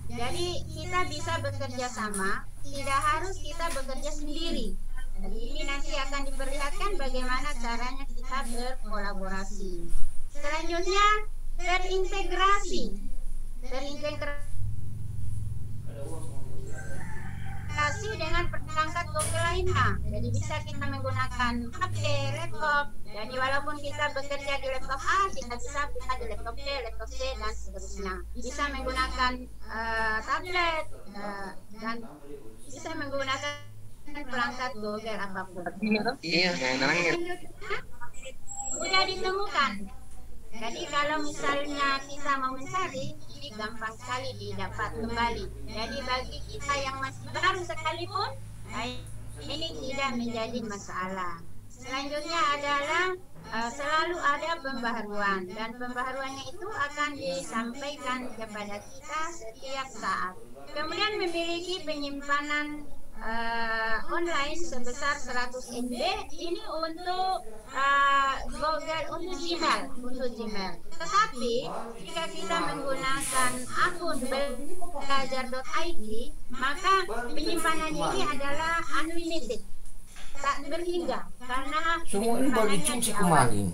Jadi kita bisa bekerja sama, tidak harus kita bekerja sendiri. Jadi ini nanti akan diperlihatkan bagaimana caranya kita berkolaborasi. Selanjutnya terintegrasi dengan perangkat Google lainnya. Jadi bisa kita menggunakan HP, laptop. Jadi walaupun kita bekerja di laptop A, kita bisa buka di laptop B, laptop C, dan seterusnya. Bisa menggunakan tablet dan bisa menggunakan perangkat Google apapun. Iya, sudah ditemukan. Jadi kalau misalnya kita mau mencari, ini gampang sekali didapat kembali. Jadi bagi kita yang masih baru sekalipun, ini tidak menjadi masalah. Selanjutnya adalah selalu ada pembaharuan, dan pembaharuannya itu akan disampaikan kepada kita setiap saat. Kemudian memiliki penyimpanan online sebesar 100 MB ini untuk Google, untuk Gmail. Tetapi jika kita menggunakan akun belajar.id, maka penyimpanan ini adalah unlimited, tak berhingga, karena semua ini baru dicuci kemarin.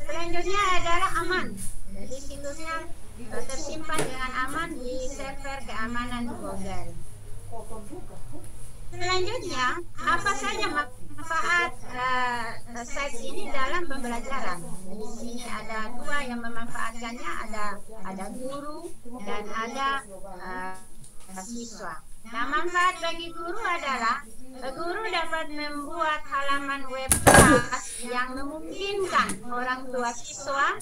Selanjutnya adalah aman. Jadi situsnya tersimpan dengan aman di server keamanan Google. Selanjutnya, apa saja manfaat sites ini dalam pembelajaran? Di sini ada dua yang memanfaatkannya, ada guru dan ada siswa. Nah, manfaat bagi guru adalah guru dapat membuat halaman web kelas yang memungkinkan orang tua siswa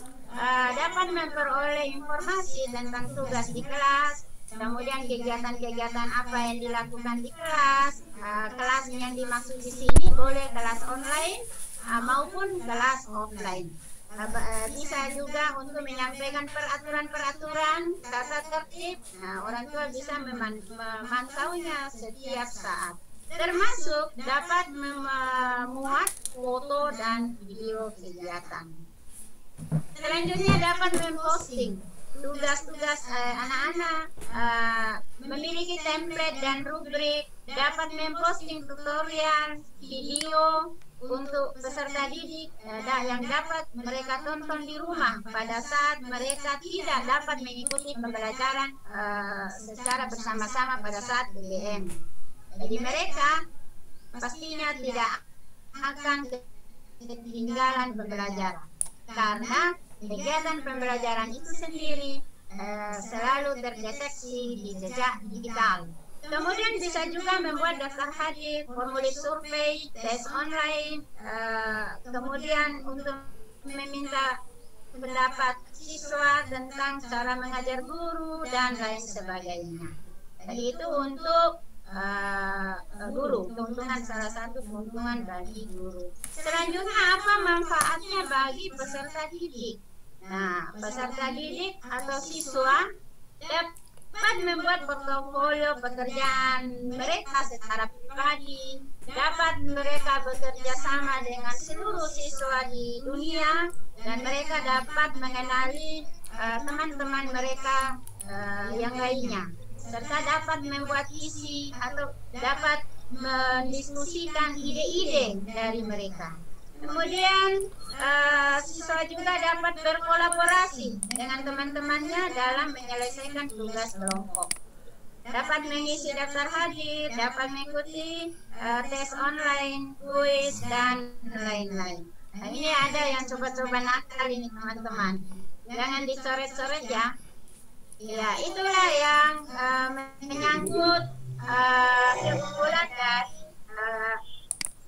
dapat memperoleh informasi tentang tugas di kelas. Kemudian kegiatan-kegiatan apa yang dilakukan di kelas, kelas yang dimaksud di sini boleh kelas online maupun kelas offline. Bisa juga untuk menyampaikan peraturan-peraturan, tata tertib. Nah, orang tua bisa memantaunya setiap saat. Termasuk dapat memuat foto dan video kegiatan. Selanjutnya dapat memposting tugas-tugas anak-anak, memiliki template dan rubrik, dapat memposting tutorial, video untuk peserta didik yang dapat mereka tonton di rumah pada saat mereka tidak dapat mengikuti pembelajaran secara bersama-sama pada saat BBM. Jadi mereka pastinya tidak akan ketinggalan pembelajaran, karena kegiatan pembelajaran itu sendiri selalu terdeteksi di jejak digital. Kemudian bisa juga membuat daftar hadir, formulir survei, tes online, kemudian untuk meminta pendapat siswa tentang cara mengajar guru dan lain sebagainya. Jadi itu untuk guru, keuntungan, salah satu keuntungan bagi guru. Selanjutnya apa manfaatnya bagi peserta didik? Nah, peserta didik atau siswa dapat membuat portofolio pekerjaan mereka secara pribadi, dapat mereka bekerja sama dengan seluruh siswa di dunia, dan mereka dapat mengenali teman-teman mereka yang lainnya, serta dapat membuat isi atau dapat mendiskusikan ide-ide dari mereka. Kemudian siswa juga dapat berkolaborasi dengan teman-temannya dalam menyelesaikan tugas kelompok. Dapat mengisi daftar hadir, dapat mengikuti tes online, kuis, dan lain-lain. Nah, ini ada yang coba-coba nakal ini teman-teman. Jangan dicoret-coret ya. Ya, itulah yang menyangkut keunggulan dari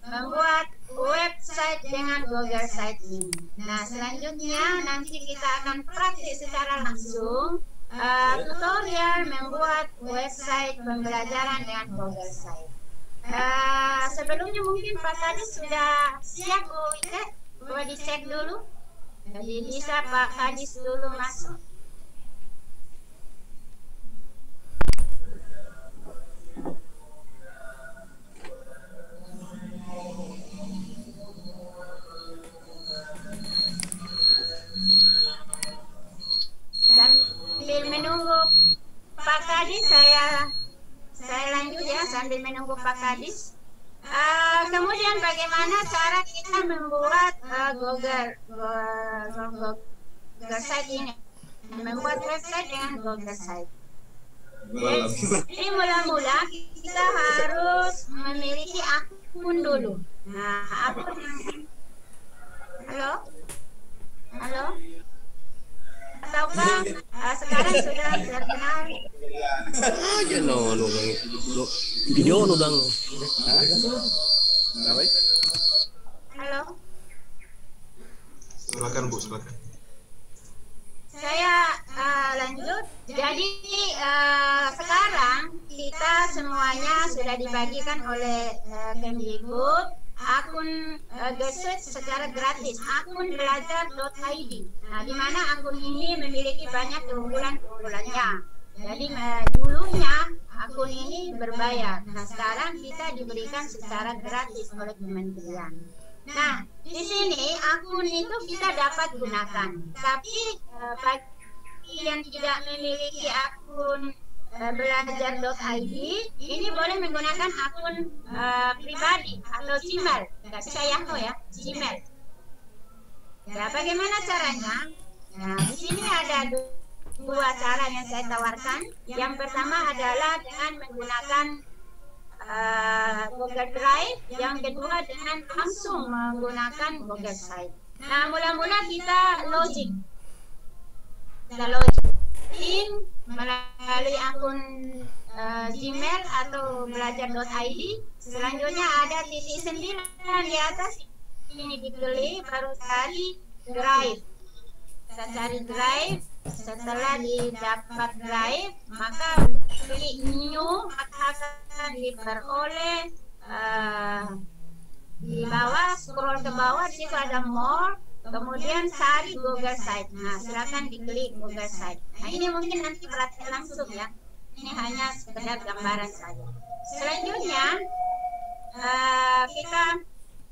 membuat website dengan Google Site ini. Nah, selanjutnya nanti kita akan praktik secara langsung tutorial membuat website pembelajaran dengan Google Site. Sebelumnya mungkin Pak Kadis sudah siap Bu Ike, boleh dicek dulu. Jadi bisa Pak Kadis dulu masuk. Sambil menunggu Pak Kadis, saya lanjut ya sambil menunggu Pak Kadis. Kemudian bagaimana cara kita membuat Google Site ini, membuat website dengan Google Site. Jadi mula-mula kita harus memiliki akun dulu. Nah, akun. Halo. Ataukah sekarang sudah terkenal? Aja video bang. Halo. Silakan Bu, silakan. Saya lanjut. Jadi sekarang kita semuanya sudah dibagikan oleh Kemdikbud akun Gesuit secara gratis, akun belajar.id. Nah, di mana akun ini memiliki banyak keunggulannya. Jadi dulunya akun ini berbayar. Nah, sekarang kita diberikan secara gratis oleh kementerian. Nah, di sini akun itu kita dapat gunakan. Tapi bagi yang tidak memiliki akun belajar.id, ini boleh menggunakan akun pribadi atau Gmail. Nggak bisa Yahoo ya, Gmail. Ya, bagaimana caranya? Nah, di sini ada dua cara yang saya tawarkan. Yang pertama adalah dengan menggunakan Google Drive, yang kedua dengan langsung menggunakan Google Site. Nah, mula-mula kita login melalui akun Gmail atau belajar.id. Selanjutnya ada titik 9 di atas, ini diklik, baru cari Drive. Kita cari Drive. Setelah didapat Drive, maka klik New, maka akan diperoleh di bawah, scroll ke bawah, di situ ada More. Kemudian cari Google Site. Nah, silakan diklik Google Site. Nah, ini mungkin nanti praktek langsung ya. Ini hanya sekedar gambaran saja. Selanjutnya,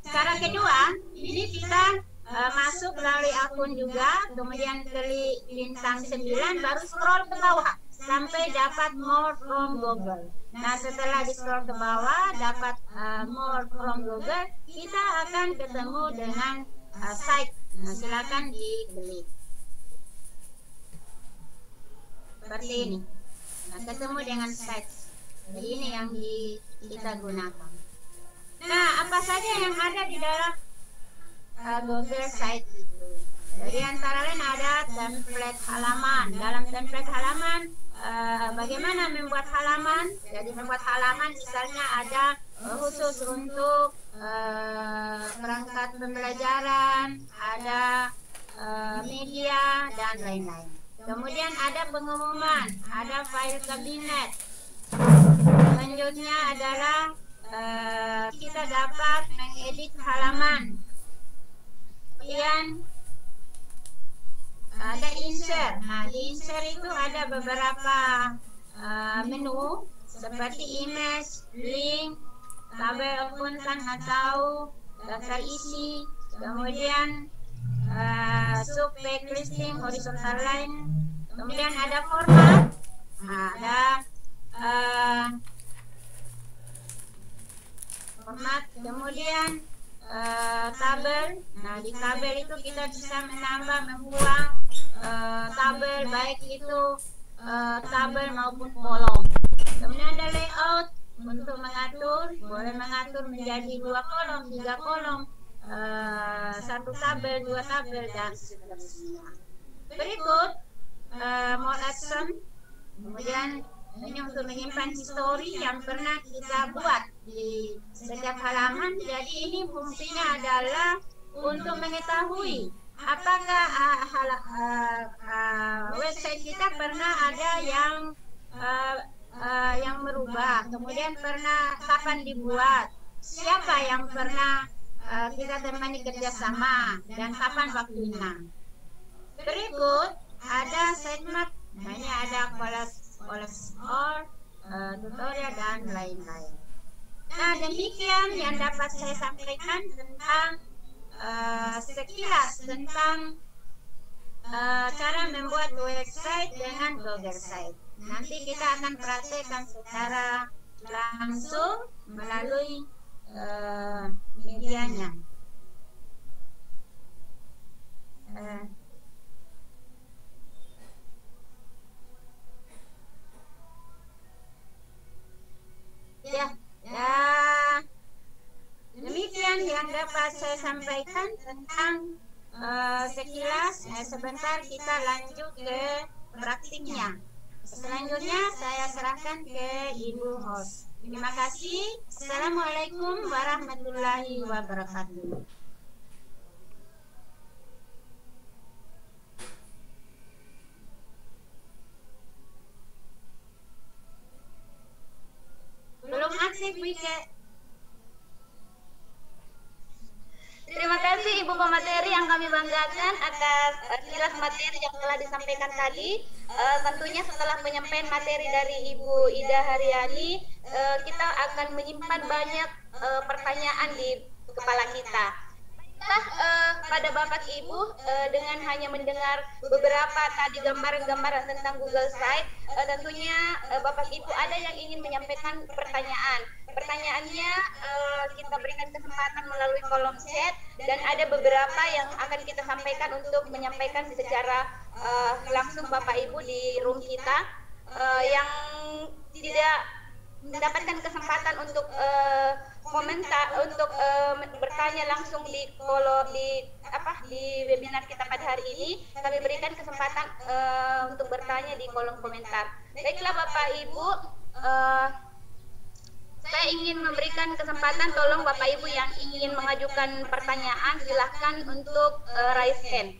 cara kedua, ini kita masuk melalui akun juga, kemudian klik bintang 9, baru scroll ke bawah sampai dapat More from Google. Nah, setelah di scroll ke bawah dapat More from Google, kita akan ketemu dengan site. Nah, silakan diklik seperti ini. Nah, ketemu dengan site. Jadi ini yang kita gunakan. Nah, apa saja yang ada di dalam Google Site itu? Jadi antara lain ada template halaman. Dalam template halaman, bagaimana membuat halaman? Jadi membuat halaman misalnya ada khusus untuk perangkat pembelajaran, ada media dan lain-lain. Kemudian ada pengumuman, ada file kabinet. Selanjutnya adalah kita dapat mengedit halaman. Kemudian ada insert. Nah, di insert itu ada beberapa menu seperti image, link, tabel akuntan atau daftar isi, kemudian sub page listing, horizontal line, kemudian ada format, ada format, kemudian tabel. Nah, di tabel itu kita bisa menambah, membuang tabel, baik itu tabel maupun kolom. Kemudian ada layout untuk mengatur, boleh mengatur menjadi 2 kolom, 3 kolom, 1 tabel, 2 tabel, dan seterusnya. Berikut more action. Kemudian ini untuk menyimpan histori yang pernah kita buat di setiap halaman. Jadi ini fungsinya adalah untuk mengetahui apakah website kita pernah ada yang merubah, kemudian pernah kapan dibuat, siapa yang pernah kita temani kerjasama, dan kapan waktunya. Berikut ada sitemap, nah ini ada collapse all, tutorial dan lain-lain. Nah, demikian yang dapat saya sampaikan tentang sekilas tentang cara membuat website dengan Google Site. Nanti kita akan praktekkan secara langsung melalui medianya. Demikian yang dapat saya sampaikan tentang sekilas. Sebentar kita lanjut ke praktiknya. Selanjutnya saya serahkan ke Ibu host. Terima kasih. Assalamualaikum warahmatullahi wabarakatuh. Belum aktif, Wike. Terima kasih Ibu pemateri yang kami banggakan atas kilas materi yang telah disampaikan tadi. Tentunya setelah penyampaian materi dari Ibu Ida Haryani, kita akan menyimpan banyak pertanyaan di kepala kita. Pada Bapak Ibu, dengan hanya mendengar beberapa tadi gambaran-gambaran tentang Google Site, tentunya Bapak Ibu ada yang ingin menyampaikan pertanyaan. Pertanyaannya kita berikan kesempatan melalui kolom chat, dan ada beberapa yang akan kita sampaikan untuk menyampaikan secara langsung Bapak Ibu di room kita. Yang tidak mendapatkan kesempatan untuk komentar, untuk bertanya langsung di webinar kita pada hari ini, kami berikan kesempatan untuk bertanya di kolom komentar. Baiklah Bapak Ibu, saya ingin memberikan kesempatan, tolong Bapak Ibu yang ingin mengajukan pertanyaan silahkan untuk raise hand.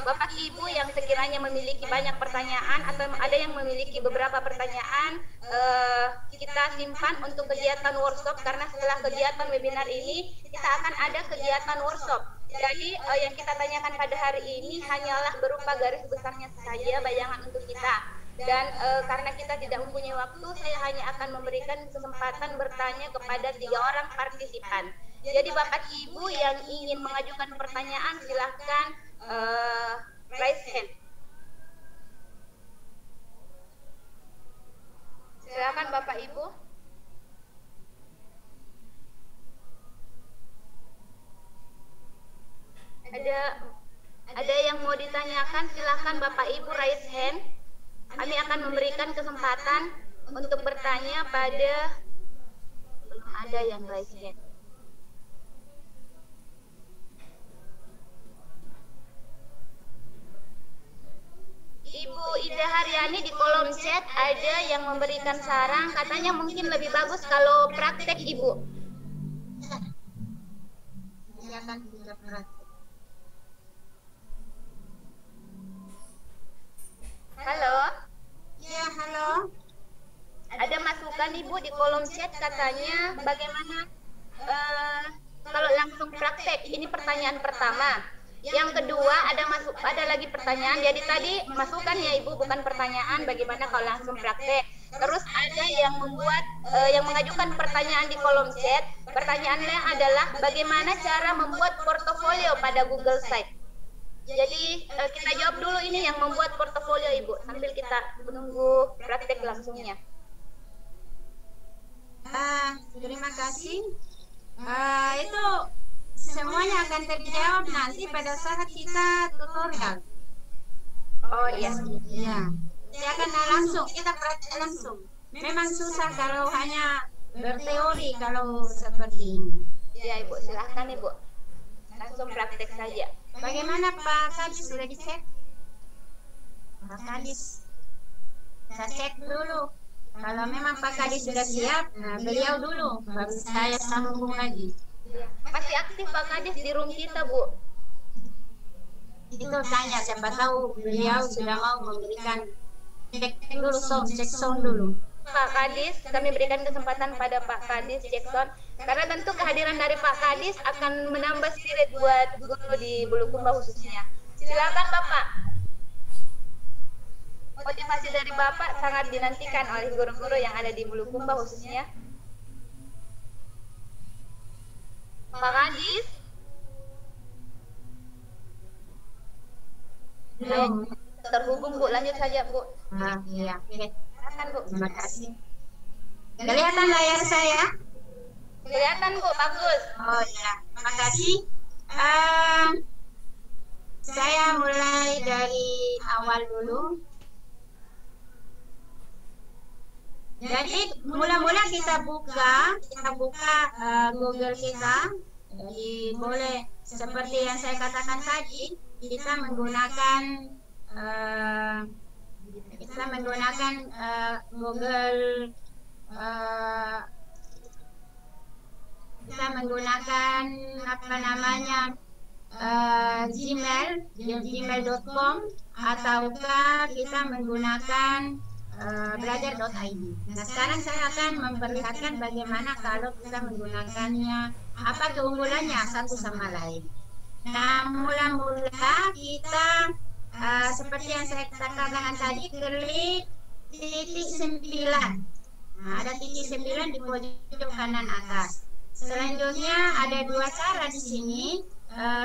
Bapak Ibu yang sekiranya memiliki banyak pertanyaan atau ada yang memiliki beberapa pertanyaan, kita simpan untuk kegiatan workshop, karena setelah kegiatan webinar ini kita akan ada kegiatan workshop. Jadi yang kita tanyakan pada hari ini hanyalah berupa garis besarnya saja, bayangan untuk kita. Dan karena kita tidak mempunyai waktu, saya hanya akan memberikan kesempatan bertanya kepada 3 orang partisipan. Jadi Bapak Ibu yang ingin mengajukan pertanyaan silahkan raise hand. Silakan Bapak Ibu. Ada yang mau ditanyakan, silahkan Bapak Ibu raise hand. Kami akan memberikan kesempatan untuk bertanya pada, belum ada yang raise hand. Ibu Ida Haryani di kolom chat ada yang memberikan saran, katanya mungkin lebih bagus kalau praktek Ibu. Silakan kita praktek. Halo? Ya, halo. Ada masukan Ibu di kolom chat, katanya bagaimana kalau langsung praktek. Ini pertanyaan pertama. Yang kedua ada lagi pertanyaan. Jadi tadi masukan ya Ibu, bukan pertanyaan bagaimana kalau langsung praktek. Terus ada yang yang mengajukan pertanyaan di kolom chat. Pertanyaannya adalah bagaimana cara membuat portofolio pada Google Site. Jadi kita jawab dulu ini yang membuat portofolio Ibu, sambil kita menunggu praktek langsungnya. Terima kasih. Itu semuanya akan terjawab nanti pada saat kita tutorial. Oh iya. Ya, saya akan langsung, kita praktek langsung. Memang susah kalau hanya berteori kalau seperti ini. Ya Ibu, silahkan Ibu. Langsung praktek saja. Bagaimana Pak Kadis, sudah dicek? Pak Kadis, saya cek dulu. Kalau memang Pak Kadis sudah siap, nah beliau dulu, baru saya sambung lagi. Masih aktif Pak Kades di room kita, Bu. Itu tanya, siapa tahu beliau sudah mau memberikan cek dulu, cek sound dulu. Pak Kadis, kami berikan kesempatan pada Pak Kadis Jackson karena tentu kehadiran dari Pak Kadis akan menambah spirit buat guru di Bulukumba khususnya. Silakan Bapak. Motivasi dari Bapak sangat dinantikan oleh guru-guru yang ada di Bulukumba khususnya. Pak Kadis. Belum. Terhubung Bu, lanjut saja Bu. Nah, iya, oke. Silakan Bu. Terima kasih. Kelihatan layar saya? Kelihatan Bu, bagus. Oh iya, terima kasih. Saya mulai dari awal dulu. Jadi mula-mula kita buka Google kita. Jadi boleh seperti yang saya katakan tadi, kita menggunakan Google, kita menggunakan apa namanya Gmail, gmail.com, ataukah kita menggunakan belajar.id. Nah, sekarang saya akan memperlihatkan bagaimana kalau kita menggunakannya, apa keunggulannya satu sama lain. Nah, mula-mula kita seperti yang saya katakan tadi, klik titik 9. Nah, ada titik 9 di pojok kanan atas. Selanjutnya ada dua cara di sini.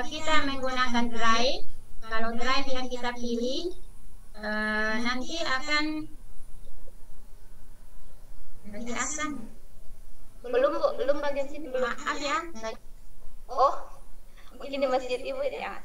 Kita menggunakan Drive. Kalau Drive yang kita pilih nanti akan lagi asam. Belum Bu, belum bagian sini belum. Maaf ya. Oh, mungkin di masjid Ibu ya.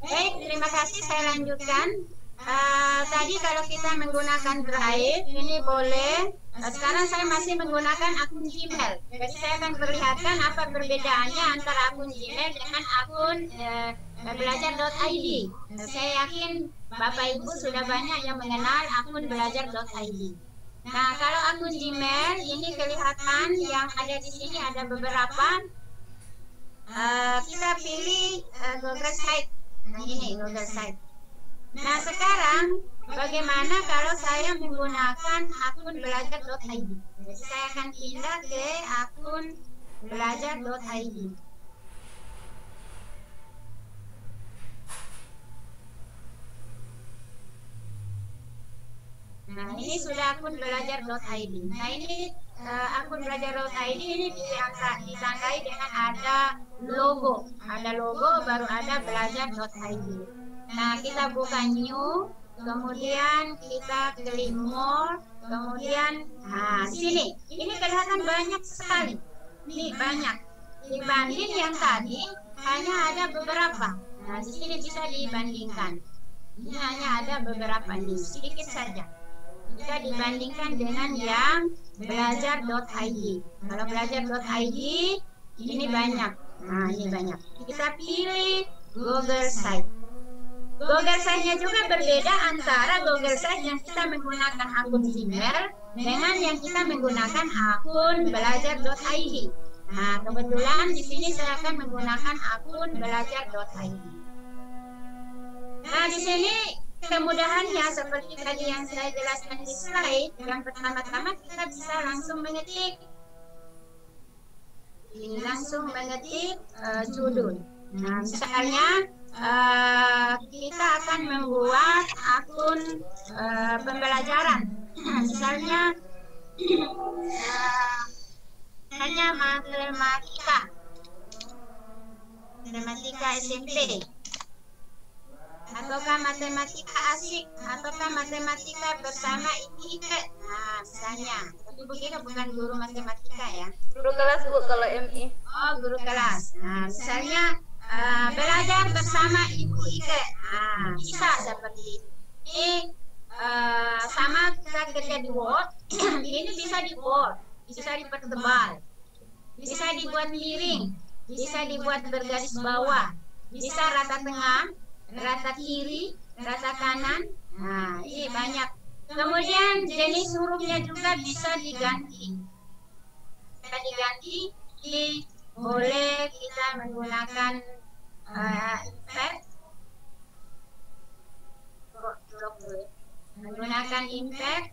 Baik, terima kasih. Saya lanjutkan. Tadi kalau kita menggunakan Drive, ini boleh. Sekarang saya masih menggunakan akun Gmail. Jadi saya akan perlihatkan apa perbedaannya antara akun Gmail dengan akun belajar.id. Saya yakin Bapak Ibu sudah banyak yang mengenal akun belajar.id. Nah, kalau akun Gmail ini kelihatan yang ada di sini ada beberapa. Kita pilih Google Site. Nah, ini Google Site. Nah, sekarang bagaimana kalau saya menggunakan akun belajar.id? Jadi saya akan pindah ke akun belajar.id. Nah, ini sudah akun belajar.id. Nah, ini akun belajar.id ini ditandai dengan ada logo. Ada logo, baru ada belajar.id. Nah, kita buka new, kemudian kita klik more, kemudian sini. Ini kelihatan banyak sekali. Ini banyak. Dibanding yang tadi hanya ada beberapa. Nah, di sini bisa dibandingkan. Ini hanya ada beberapa, ini sedikit saja. Jika dibandingkan dengan yang belajar.id. Kalau belajar.id ini banyak. Nah, ini banyak. Kita pilih Google Site. Google Site-nya juga berbeda antara Google Site yang kita menggunakan akun Gmail dengan yang kita menggunakan akun belajar.id. Nah, kebetulan di sini saya akan menggunakan akun belajar.id. Nah, di sini kemudahannya seperti tadi yang saya jelaskan di slide, yang pertama-tama kita bisa langsung mengetik. Ini langsung mengetik judul. Nah, misalnya kita akan membuat akun pembelajaran. Misalnya hanya matematika SMP, ataukah matematika asik, ataukah matematika bersama IPK. Nah, misalnya, tapi Bu Kira bukan guru matematika ya. Guru kelas Bu kalau MI. Oh, guru kelas. Nah, misalnya belajar bersama Ibu Ike. Nah, bisa seperti ini. Sama kita kerja di Word. Ini bisa di Word, bisa dipertebal, bisa dibuat miring, bisa dibuat bergaris bawah, bisa rata tengah, rata kiri, rata kanan. Nah, ini banyak. Kemudian jenis hurufnya juga bisa diganti. Bisa diganti, boleh kita menggunakan impact,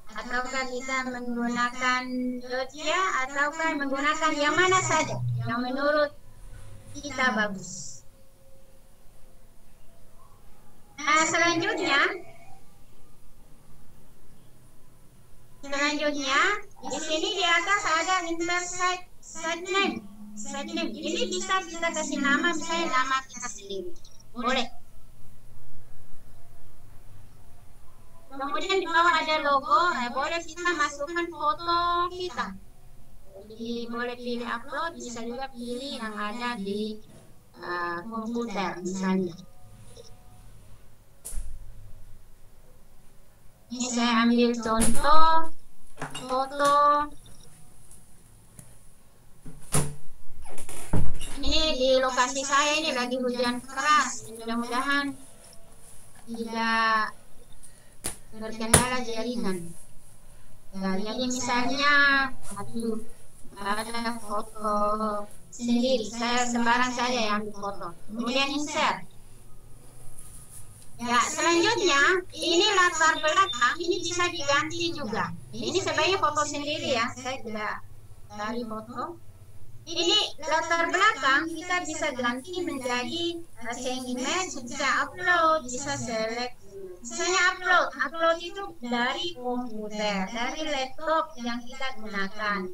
ataukah kita menggunakan Jogja, ataukah menggunakan yang mana saja yang menurut kita bagus. Nah, selanjutnya di sini di atas ada intersect name. Ini bisa kita kasih nama, misalnya nama kita sendiri, boleh. Kemudian di bawah ada logo, boleh kita masukkan foto kita. Jadi boleh pilih upload, bisa juga pilih yang ada di komputer misalnya. Ini saya ambil contoh foto. Ini di lokasi saya ini lagi hujan keras. Mudah-mudahan tidak terkendala jaringan. Nah, jadi misalnya ada foto sendiri, saya sembarang saja yang ambil foto. Kemudian insert. Ya, selanjutnya ini latar belakang ini bisa diganti juga. Ini sebagai foto sendiri ya, saya tidak dari foto. Ini latar belakang kita bisa ganti menjadi send image, bisa upload, bisa select. Misalnya upload itu dari komputer, dari laptop yang kita gunakan.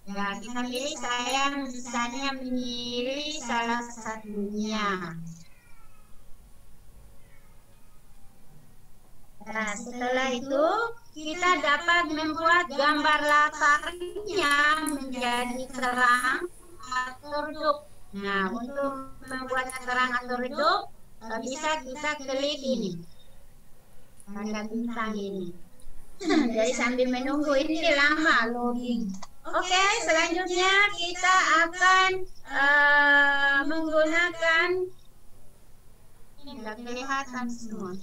Ya, kita pilih, saya misalnya memilih salah satunya. Nah, setelah itu kita dapat membuat gambar latarnya menjadi terang atau redup. Nah, untuk membuatnya terang atau redup, bisa kita klik ini, tanda bintang ini. Jadi sambil menunggu ini lama loading. Oke, selanjutnya kita akan menggunakan, ini nggak kelihatan semua.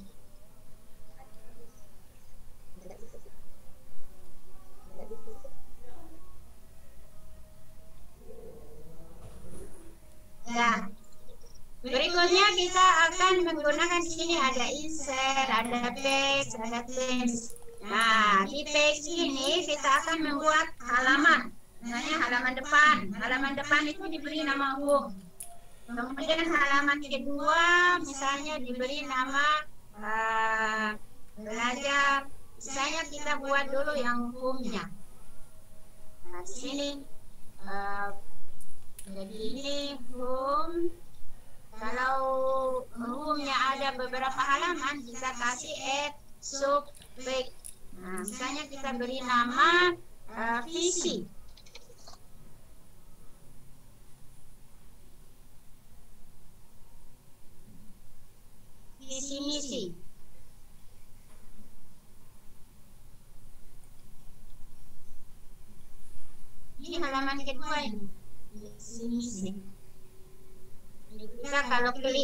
Nah, berikutnya kita akan menggunakan di sini ada insert, ada paste, ada text. Nah, di paste ini kita akan membuat halaman, misalnya halaman depan. Halaman depan itu diberi nama umum. Kemudian halaman kedua misalnya diberi nama belajar. Misalnya kita buat dulu yang umumnya. Nah, di sini jadi ini home. Kalau umumnya ada beberapa halaman, kita kasih add sub page. Nah, misalnya kita beri nama visi. Visi misi. Ini halaman kedua ini. Visi misi. Kita kalau pilih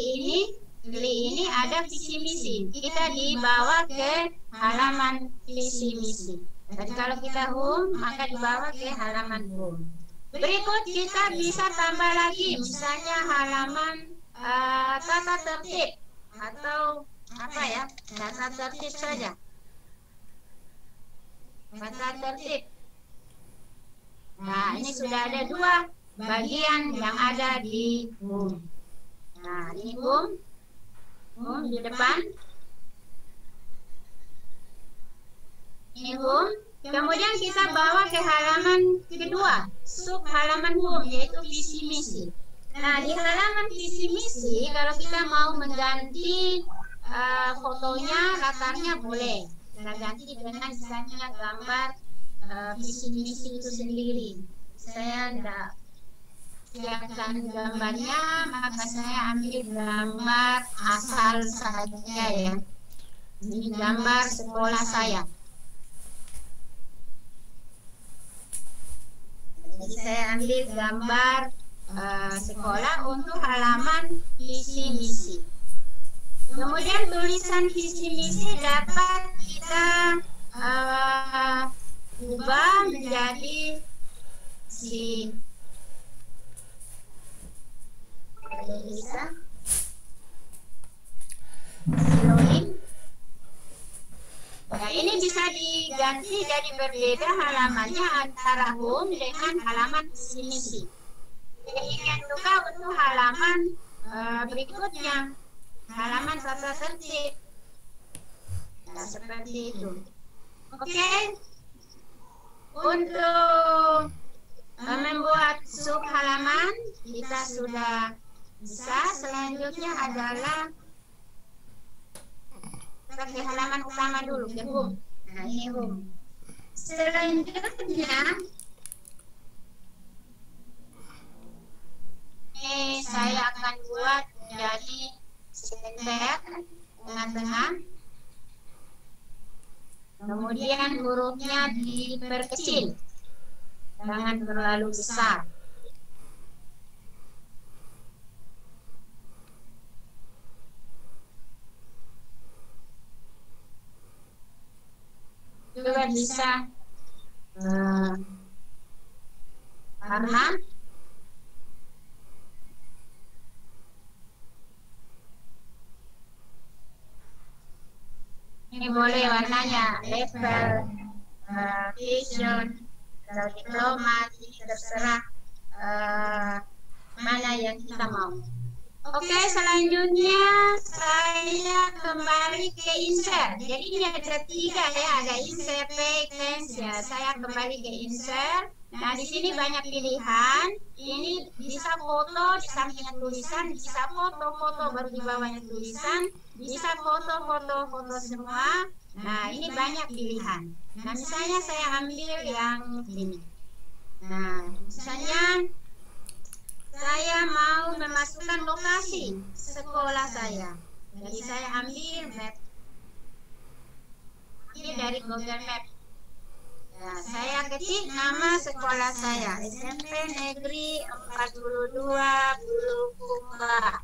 ini ada visi misi. Kita dibawa ke halaman visi misi. Jadi kalau kita home, maka dibawa ke halaman home. Berikut kita bisa tambah lagi, misalnya halaman tata tertib. atau apa ya, tata tertib saja. Tata tertib. Nah, ini sudah ada 2 bagian yang ada di home. Nah, ini home di depan. Ini home. Kemudian kita bawa ke halaman kedua, sub halaman home, yaitu visi misi. Nah, di halaman visi misi, kalau kita mau mengganti fotonya, latarnya boleh. Kita ganti dengan misalnya gambar visi misi itu sendiri. Saya tidak siapkan gambarnya, maka saya ambil gambar asal saja ya. Ini gambar sekolah saya. Jadi saya ambil gambar sekolah untuk halaman visi misi. Kemudian tulisan visi misi dapat kita ubah menjadi siloin. Nah, ini bisa diganti jadi berbeda halamannya antara home dengan halaman visi misi. Demikian juga untuk halaman berikutnya, halaman tata tertib. Nah, seperti itu. Oke. Untuk membuat sub halaman kita sudah bisa. Selanjutnya adalah kita ke halaman utama dulu, ke home. Nah, ini home. Selanjutnya ini saya akan buat jadi center tengah-tengah. Kemudian hurufnya diperkecil, jangan terlalu besar. Juga bisa warna. Ini boleh warnanya level, vision, atau diplomat, terserah mana yang kita mau. Oke, selanjutnya saya kembali ke insert. Jadi ini ada 3 ya, ada insert, text ya. Saya kembali ke insert. Nah, di sini banyak pilihan. Ini bisa foto di sampingnya tulisan, bisa foto-foto baru di bawahnya tulisan, bisa foto semua. Nah, ini banyak pilihan. Nah, misalnya saya ambil yang ini. Nah, misalnya saya mau memasukkan lokasi sekolah saya. Jadi saya ambil map. Ini dari Google Map. Nah, saya ketik nama sekolah saya, SMP Negeri 42 Bulukumba.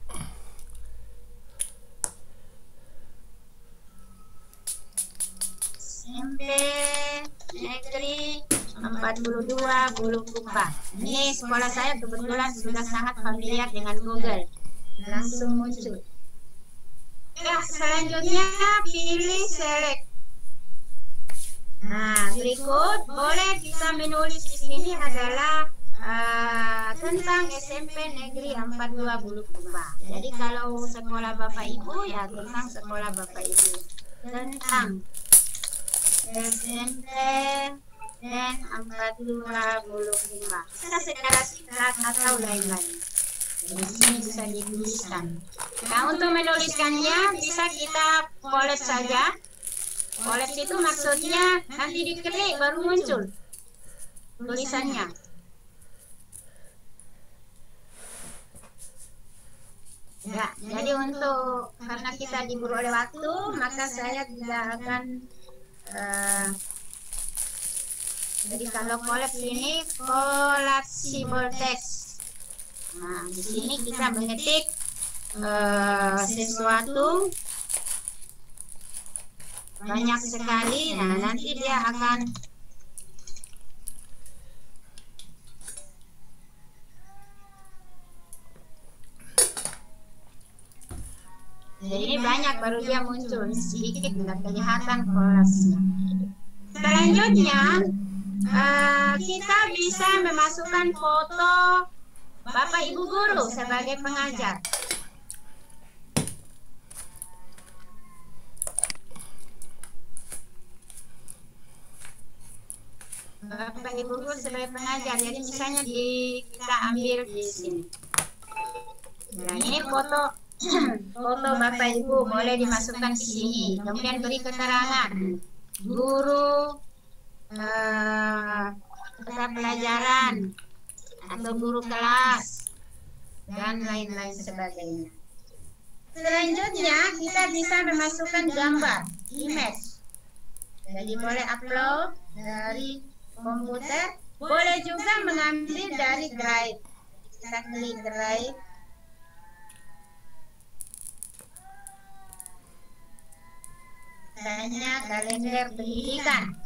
SMP Negeri 42 Bulukumba. Ini sekolah saya kebetulan sudah sangat familiar dengan Google. Langsung muncul. Ya, selanjutnya pilih select. Nah, berikut boleh kita menulis di sini adalah tentang SMP Negeri 42 Bulukumba. Jadi kalau sekolah Bapak Ibu ya tentang sekolah Bapak Ibu. Tentang SMP dan 42 Bulukumba. Bisa secara singkat atau lain-lain. Di sini bisa dituliskan. Nah, untuk menuliskannya bisa kita collect saja. Collect itu maksudnya nanti diklik baru muncul tulisannya. Ya, jadi untuk karena kita diburu oleh waktu, maka saya tidak akan jadi kalau collapse ini collapsible text. Nah, di sini kita mengetik sesuatu banyak sekali. Nah, nanti dia akan Jadi ini banyak baru dia muncul, sedikit nggak kelihatan kolasnya. Selanjutnya kita bisa memasukkan foto Bapak Ibu guru sebagai pengajar. Bapak Ibu guru sebagai pengajar. Jadi misalnya kita ambil di sini. Nah, ini foto Bapak Ibu boleh dimasukkan di sini. Kemudian beri keterangan guru mata pelajaran atau guru kelas dan lain-lain sebagainya. Selanjutnya kita bisa memasukkan gambar, image. Jadi boleh upload dari komputer, boleh juga mengambil dari Drive. Kita klik Drive. Misalnya kalender pendidikan.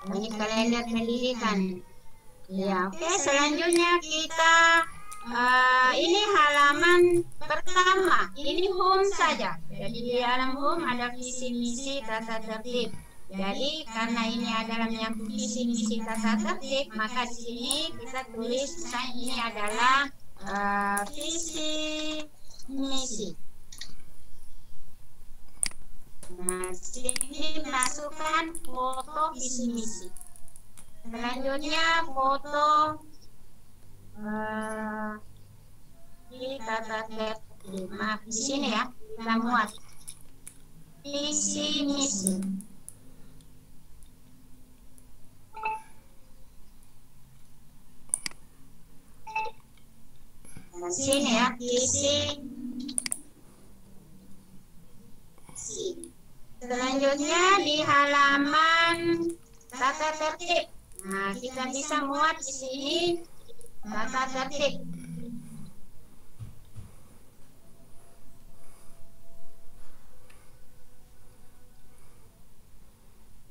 Ini kalender pendidikan. Ya, oke. Selanjutnya kita ini halaman pertama. Ini home saja. Jadi di dalam home ada visi misi tata tertib. Jadi karena ini adalah menyangkut visi misi tata tertib, maka di sini kita tulis misalnya ini adalah visi misi. Nah, sini masukkan foto visi misi. Selanjutnya foto di tata tertib. Maaf, di sini ya kita muat visi misi. Di sini ya visi misi. Selanjutnya di halaman tata tertib. Nah, kita bisa muat di sini tata tertib.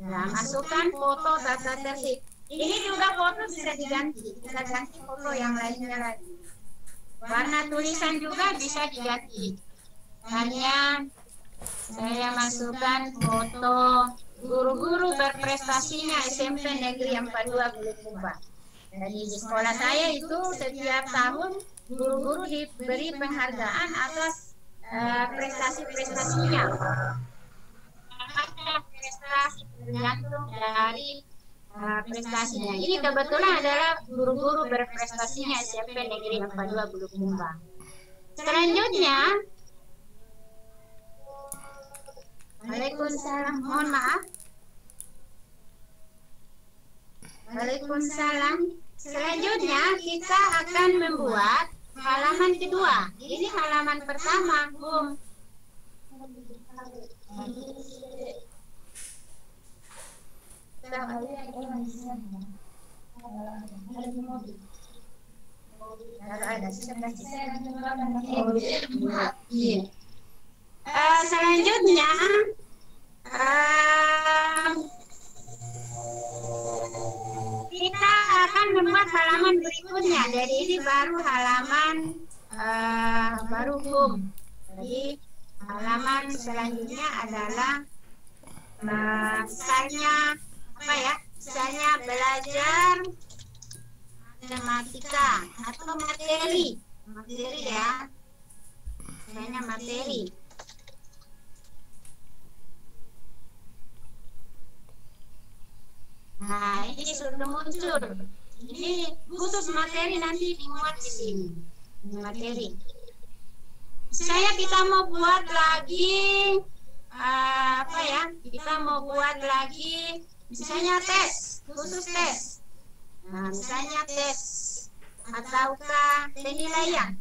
Nah, masukkan foto tata tertib. Ini juga foto bisa diganti. Kita ganti foto yang lainnya lagi. Warna tulisan juga bisa diganti. Hanya saya masukkan foto guru-guru berprestasinya SMP Negeri 42 Bulukumba. Jadi di sekolah saya itu setiap tahun guru-guru diberi penghargaan atas prestasi-prestasinya. Prestasi tergantung dari prestasinya. Ini kebetulan adalah guru-guru berprestasinya SMP Negeri 42 Bulukumba. Selanjutnya, Waalaikumsalam, mohon maaf. Waalaikumsalam. Selanjutnya kita akan membuat halaman kedua. Ini halaman pertama, home. Selanjutnya kita akan membuat halaman berikutnya. Jadi ini baru halaman baru home. Jadi halaman selanjutnya adalah misalnya apa ya? Misalnya belajar matematika atau materi ya. Misalnya materi. Nah, ini sudah muncul. Ini khusus materi nanti dimuat di sini. Materi. Saya kita mau buat lagi apa ya? Kita mau buat lagi misalnya tes, khusus tes. Nah, misalnya tes ataukah penilaian.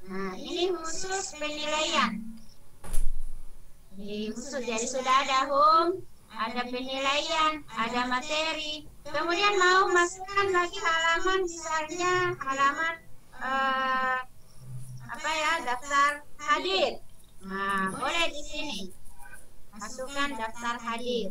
Nah, ini khusus penilaian. Ini khusus, jadi sudah ada home, ada penilaian, ada materi. Kemudian mau masukkan lagi halaman, misalnya halaman apa ya, daftar hadir. Nah, boleh di sini. Masukkan daftar hadir.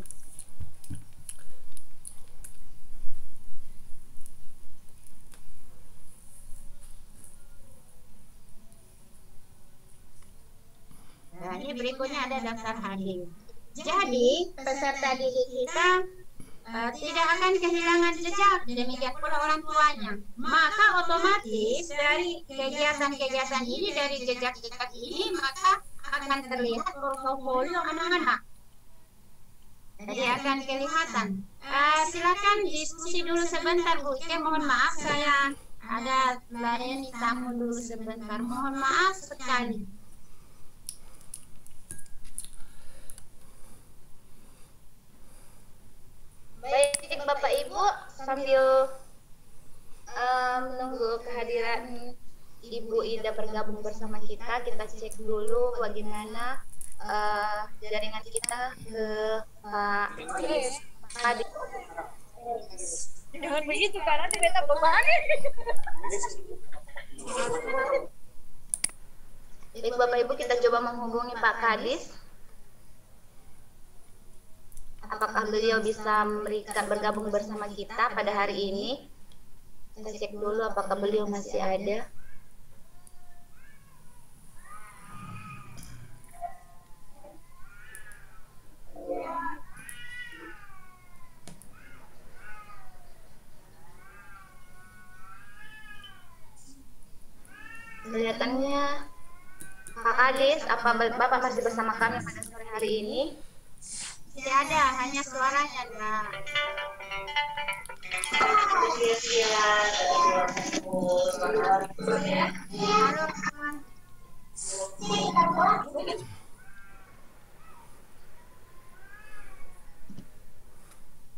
Nah, ini berikutnya ada daftar hadir. Jadi, peserta didik kita tidak akan kehilangan jejak, demikian pula orang tuanya. Maka otomatis dari kegiatan-kegiatan ini, dari jejak-jejak ini, maka akan terlihat portofolio anak-anak. Jadi akan kelihatan. Silakan diskusi dulu sebentar, Bu. Mohon maaf, saya ada melayani tamu dulu sebentar. Mohon maaf sekali. Baik Bapak Ibu, sambil menunggu kehadiran Ibu Ida bergabung bersama kita cek dulu bagaimana jaringan kita ke Pak Adi. Jangan begitu karena beta beban. Baik Bapak Ibu, kita coba menghubungi Pak Kadis. Apakah beliau bisa bergabung bersama kita pada hari ini? Kita cek dulu apakah beliau masih ada. Kelihatannya Pak Kadis, apa Bapak masih bersama kami pada sore hari ini? Tidak ada, hanya suaranya, Kak.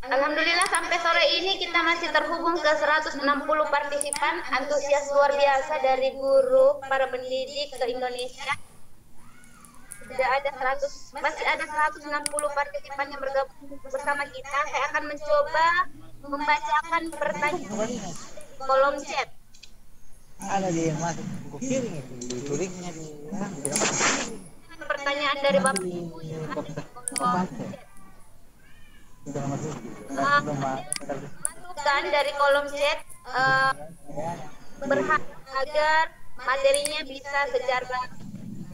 Alhamdulillah sampai sore ini kita masih terhubung ke 160 partisipan antusias luar biasa dari guru para pendidik ke Indonesia. Masih ada 160 partisipan yang bergabung bersama kita. Saya akan mencoba membacakan pertanyaan di kolom chat. Ada di kirim itu linknya di pertanyaan dari Bapak Ibu yang ada di kolom chat. Masukkan dari kolom chat berharap agar materinya bisa secara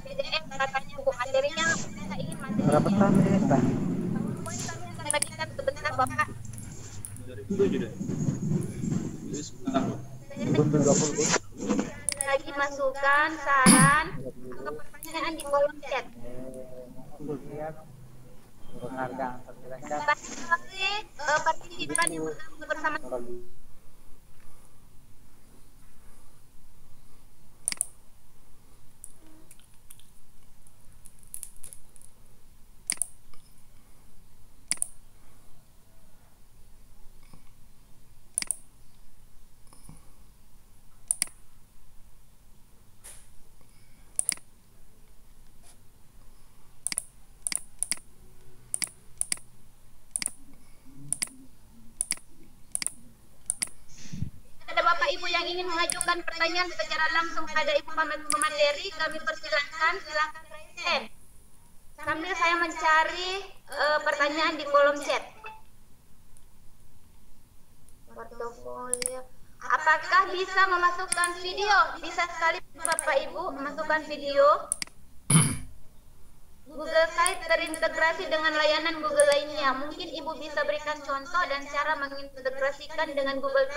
PDF, katanya buku materinya saya ingin materi berapa tahun ini Pak? Saya bagikan sebentar Bapak. 2007 deh. Lagi masukkan saran atau pertanyaan di kolom chat. Terima kasih partisipan yang bergabung bersama. Ibu yang ingin mengajukan pertanyaan secara langsung pada Ibu pemateri, kami persilakan, silakan present. Sambil saya mencari pertanyaan di kolom chat. Portofolio. Apakah bisa memasukkan video? Bisa sekali Bapak Ibu memasukkan video. Google Site terintegrasi dengan layanan Google lainnya. Mungkin Ibu bisa berikan contoh dan cara mengintegrasikan dengan Google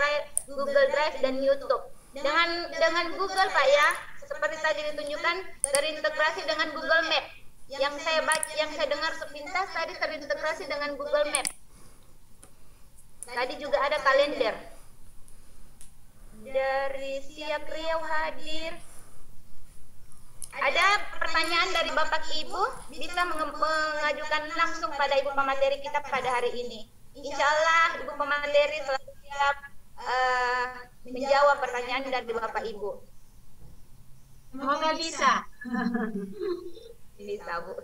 Drive dan YouTube. Dengan Google Pak ya, seperti tadi ditunjukkan terintegrasi dengan Google Map. Yang saya dengar sepintas tadi terintegrasi dengan Google Map. Tadi juga ada kalender. Dari Siap Riau hadir. Ada pertanyaan dari Bapak Ibu, bisa mengajukan langsung pada Ibu pemateri kita pada hari ini. Insya Allah Ibu pemateri selalu siap menjawab pertanyaan dari Bapak Ibu. Semoga bisa. Bisa Bu.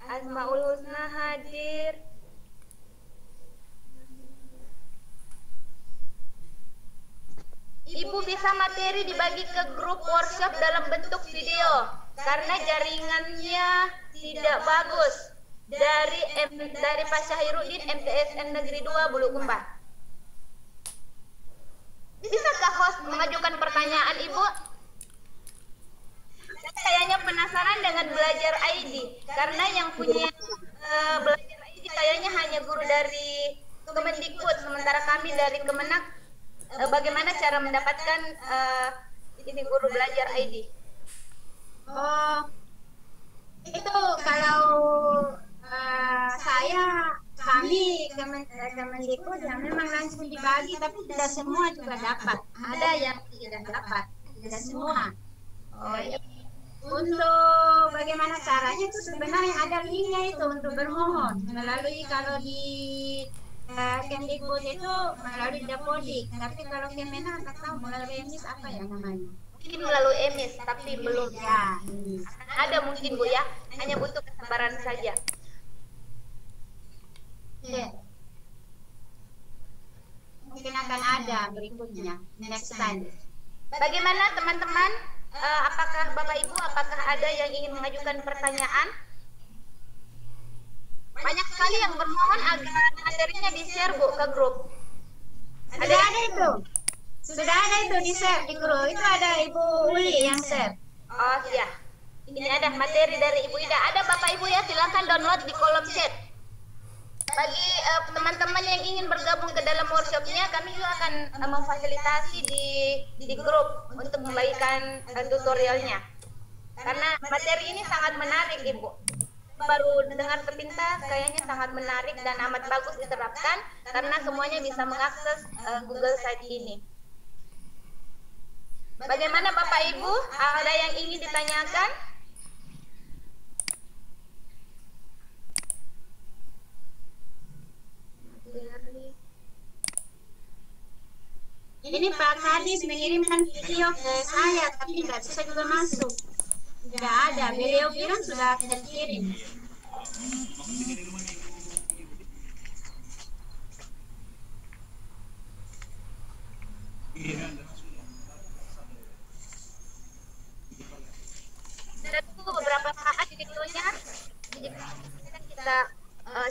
Asmaul Husna hadir. Ibu bisa materi dibagi ke grup workshop dalam bentuk video. karena jaringannya tidak bagus dari Pak Syahirudin MTSN Negeri 2 Bulukumba. Bisakah host mengajukan pertanyaan Ibu? Kayaknya penasaran dengan belajar ID karena yang punya belajar ID kayaknya hanya guru dari Kemendikbud, sementara kami dari Kemenak bagaimana cara mendapatkan ini guru belajar ID? Oh, itu kalau kami Kemendikbud ya memang langsung dibagi, tapi tidak semua juga dapat. Ada yang tidak dapat, tidak semua. Oh, iya. Untuk bagaimana caranya itu sebenarnya ada linknya itu untuk bermohon melalui, kalau di Kemdikbud itu melalui Dapodik, tapi kalau Kemenak nggak tahu melalui emis apa ya namanya. Mungkin melalui emis tapi belum ya. Ada mungkin Bu ya, hanya butuh kesabaran saja. Ya. Mungkin akan ada berikutnya next time. Bagaimana teman-teman? Apakah Bapak Ibu, apakah ada yang ingin mengajukan pertanyaan? Banyak sekali yang bermohon agar materinya di-share Bu ke grup. Sudah ada itu. Sudah ada itu di-share di grup. Itu ada Ibu Uli yang share. Oh iya. Ini ada materi dari Ibu Ida. Ada Bapak Ibu ya, silakan download di kolom chat. Bagi teman-teman yang ingin bergabung ke dalam workshopnya, kami juga akan memfasilitasi di grup untuk membagikan tutorialnya. Karena materi ini sangat menarik Ibu. Baru dengar sepintas kayaknya sangat menarik dan amat bagus diterapkan karena semuanya bisa mengakses Google Site ini. Bagaimana Bapak Ibu? Ada yang ingin ditanyakan? Ini Pak Kadis mengirimkan video ke saya, tapi nggak bisa juga masuk. Tidak ada, beliau bilang sudah tidak kirim. Kita tunggu beberapa saat videonya, kita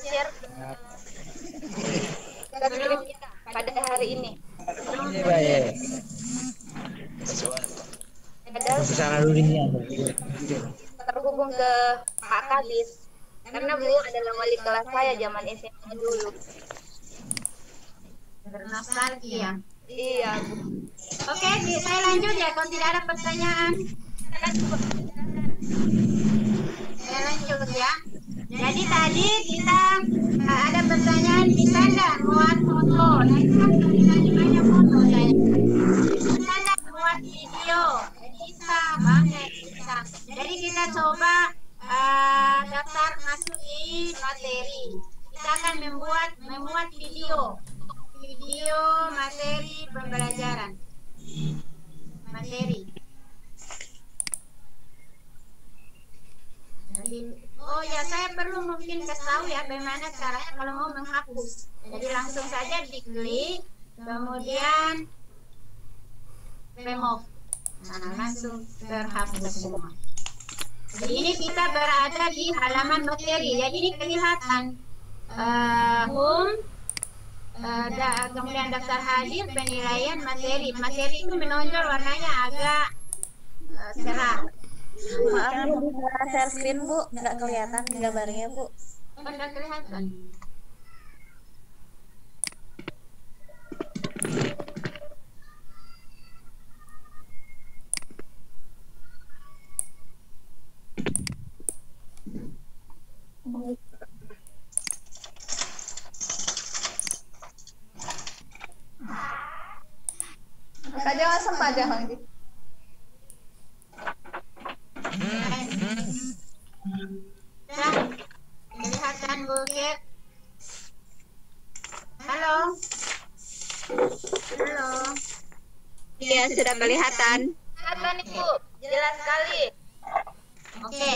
share ke grup kita pada hari ini. Terhubung ke Pak Kadis karena beliau adalah wali kelas saya zaman SMA dulu. Bernostalgia. Iya. Oke, saya lanjut ya kalau tidak ada pertanyaan. Saya lanjut ya. Jadi tadi kita ada pertanyaan, bisa nggak muat foto? Nah itu kan banyak foto saya. Bisa nggak muat video? Bisa banget bisa. Jadi kita coba daftar masuk di materi. Kita akan memuat video materi pembelajaran. Materi. Oh ya, saya perlu mungkin kasih tahu ya bagaimana caranya kalau mau menghapus. Jadi langsung saja diklik, kemudian remove. Nah, langsung terhapus semua. Jadi ini kita berada di halaman materi. Jadi ini kelihatan home, kemudian daftar hadir, penilaian materi. Materi itu menonjol warnanya agak cerah. Maaf Bu, bisa share screen Bu, nggak kelihatan gambarnya Bu. Nggak kelihatan. Jangan sempat jangan. Kelihatan Bu Ket? Halo? Halo? Iya, sudah kelihatan. Kelihatan Ibu, jelas sekali. Oke.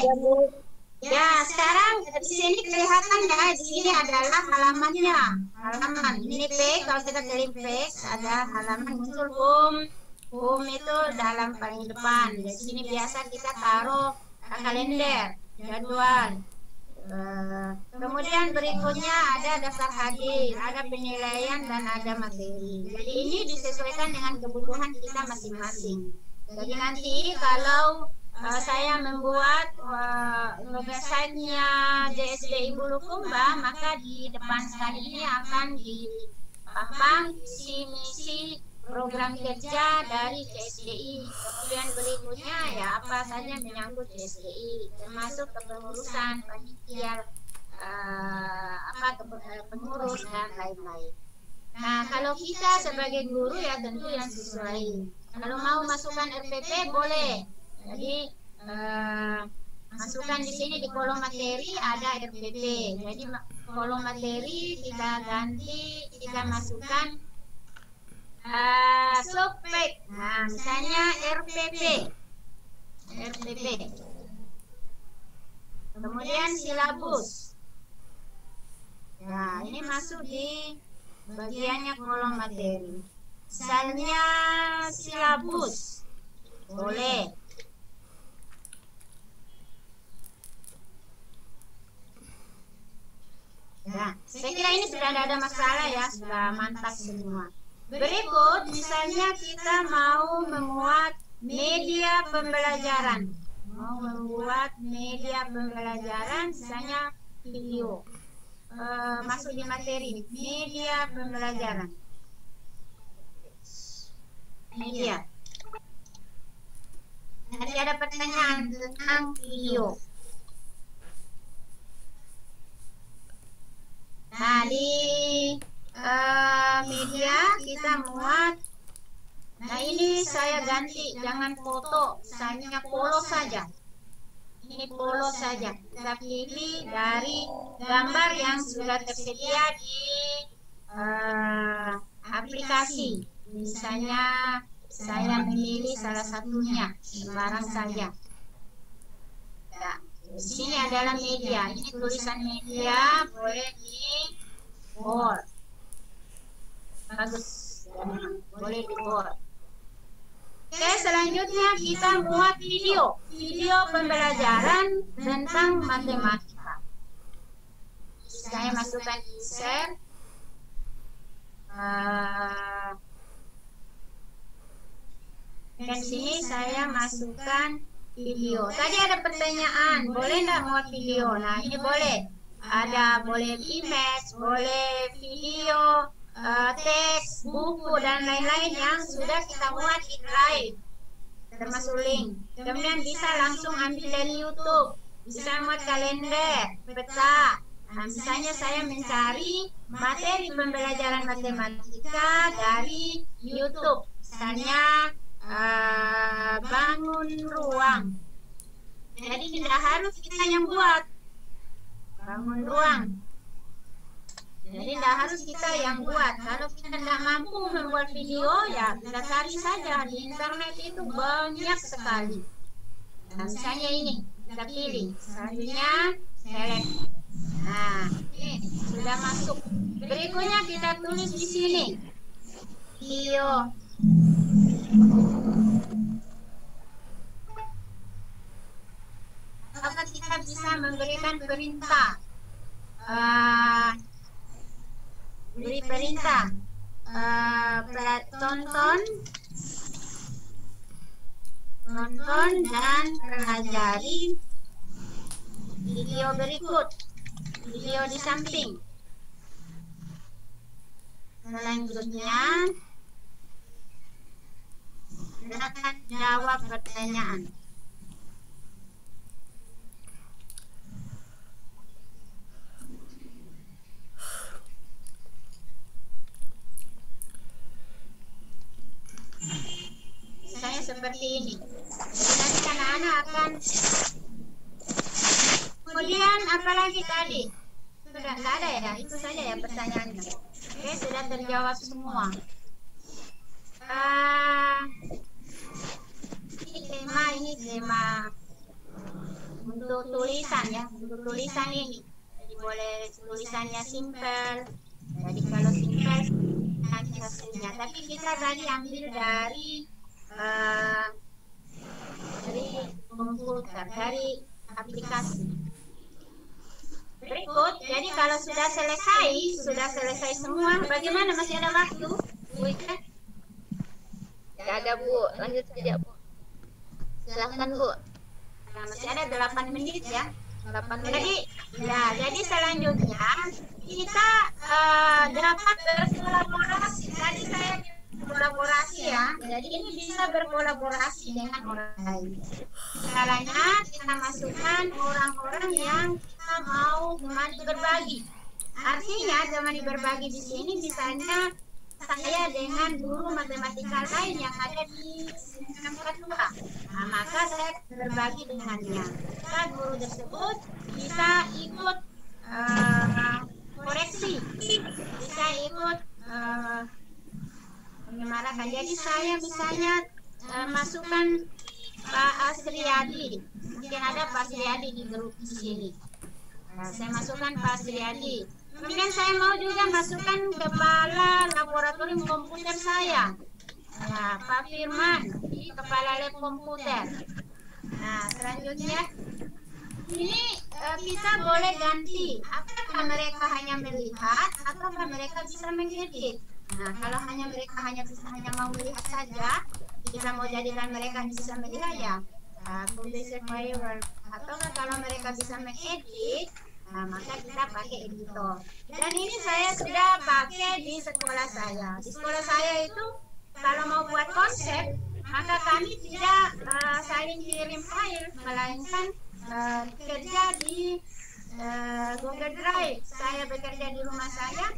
Ya, sekarang di sini kelihatan ya, di sini adalah halamannya. Halaman ini page, kalau kita klik page ada halaman muncul home. Home itu dalam paling depan. Di sini biasa kita taruh kalender, jadwal. Kemudian berikutnya ada daftar hadir, ada penilaian dan ada materi. Jadi ini disesuaikan dengan kebutuhan kita masing-masing. Jadi nanti kalau saya membuat website-nya JSDI Bulukumba, maka di depan sekali ini akan dipampang misi program kerja dari JSDI. Kemudian berikutnya ya apa saja menyangkut JSDI, termasuk kepengurusan, panitia, pengurus dan lain-lain. Nah, kalau kita sebagai guru ya tentu yang sesuai. Kalau mau masukkan RPP boleh. Jadi masukkan di sini di kolom materi ada RPP. Jadi kolom materi kita ganti, kita masukkan subpek. Nah, misalnya RPP. Kemudian silabus. Nah, ini masuk di bagiannya kolom materi. Misalnya silabus. Boleh. Nah, saya kira ini sudah tidak ada masalah ya, sudah mantap semua. Berikut, misalnya kita mau memuat media pembelajaran. Mau membuat media pembelajaran, misalnya video. Masuk di materi, media pembelajaran. Media. Nanti ada pertanyaan tentang video. Nah, di media kita muat. Nah, ini saya ganti, jangan foto, misalnya polos saja. Ini polos saja. Kita pilih dari gambar yang sudah tersedia di aplikasi. Misalnya saya memilih salah satunya, sembarang saja. Ya. Di sini adalah media. Ini tulisan media, boleh di bold. Bagus. Boleh di bold. Oke, selanjutnya kita buat video. Video pembelajaran tentang matematika. Saya masukkan insert. Dan sini saya masukkan video. Tadi ada pertanyaan, boleh nggak muat video? Nah, ini boleh. Ada boleh image, boleh video, teks, buku dan lain-lain yang sudah kita muat di Drive, termasuk link. Kemudian bisa langsung ambil dari YouTube, bisa muat kalender, peta. Nah, misalnya saya mencari materi pembelajaran matematika dari YouTube, misalnya bangun ruang. Jadi tidak harus kita yang buat bangun ruang. Jadi tidak harus kita yang buat. Kalau kita tidak mampu membuat video, ya kita cari saja di internet, itu banyak sekali. Nah, misalnya ini kita pilih. Selanjutnya select. Nah, ini sudah masuk. Berikutnya kita tulis di sini video. Maka kita bisa memberikan perintah, beri perintah, tonton dan pelajari video berikut, video di samping. Selanjutnya silakan jawab pertanyaan. Saya seperti ini. Jadi nanti anak-anak akan. Kemudian apalagi tadi? Sudah nggak ada ya? Itu saja ya pertanyaannya. Oke, sudah terjawab semua. Ini tema untuk tulisan ya, untuk tulisan ini. Jadi boleh tulisannya simple. Jadi kalau simple nanti hasilnya. Tapi kita tadi ambil dari komputer, dari aplikasi. Berikut, jadi kalau sudah selesai semua, bagaimana, masih ada waktu? Bu Ika? Tidak ada Bu, lanjut saja Bu. Silahkan Bu. Nah, masih ada 8 menit ya. 8 menit. Jadi selanjutnya kita dapat berkolaborasi. Tadi saya berkolaborasi ya. Jadi ini bisa berkolaborasi dengan orang lain. Caranya kita masukkan orang-orang yang kita mau berbagi. Artinya zaman berbagi di sini misalnya saya dengan guru matematika lain yang ada di angkatan 2. Nah, maka saya berbagi dengannya. Maka guru tersebut bisa ikut koreksi, bisa ikut menyemarakan. Jadi saya misalnya masukkan Pak Asriyadi, mungkin ada Pak Asriyadi di grup di sini. Nah, saya masukkan Pak Asriyadi. Kemudian saya mau juga masukkan kepala laboratorium komputer saya. Nah, Pak Firman, kepala lab komputer. Nah, selanjutnya ini kita boleh ganti. Apakah mereka hanya melihat ataukah mereka bisa mengedit? Nah, kalau mereka hanya mau melihat saja, kita mau jadikan mereka bisa melihat ya. Publisher firework. Ataukah kalau mereka bisa mengedit, nah, maka kita pakai editor. Dan ini saya sudah pakai di sekolah saya. Di sekolah saya itu kalau mau buat konsep, maka kami tidak saling kirim file, melainkan kerja di Google Drive. Saya bekerja di rumah saya,